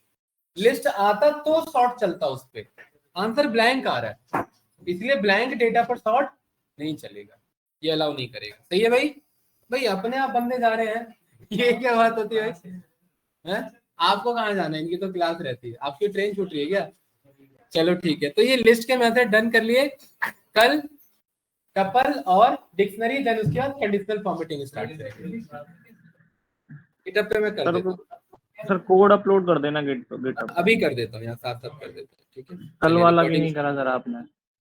लिस्ट आता तो सॉर्ट चलता उस पे, आंसर ब्लैंक आ रहा है, इसलिए ब्लैंक डेटा पर सॉर्ट नहीं चलेगा, ये अलाउ नहीं करेगा। सही है भाई, भाई अपने आप बंदे जा रहे हैं, ये क्या बात होती है भाई, आपको कहाँ जाना है, इनकी तो क्लास रहती है, आपकी ट्रेन छूट रही है क्या। चलो ठीक है, तो ये लिस्ट के मेथड डन कर लिए। कल टपल और डिक्शनरी, देन उसके बाद कंडीशनल फॉर्मेटिंग स्टार्ट करेंगे। गिटहब पे मैं कर देता हूँ सर, कोड अपलोड कर देना गिटहब। अभी कर देता हूँ, यहाँ साथ साथ कर देता हूँ, ठीक है। कल वाला भी नहीं करा सर आपने।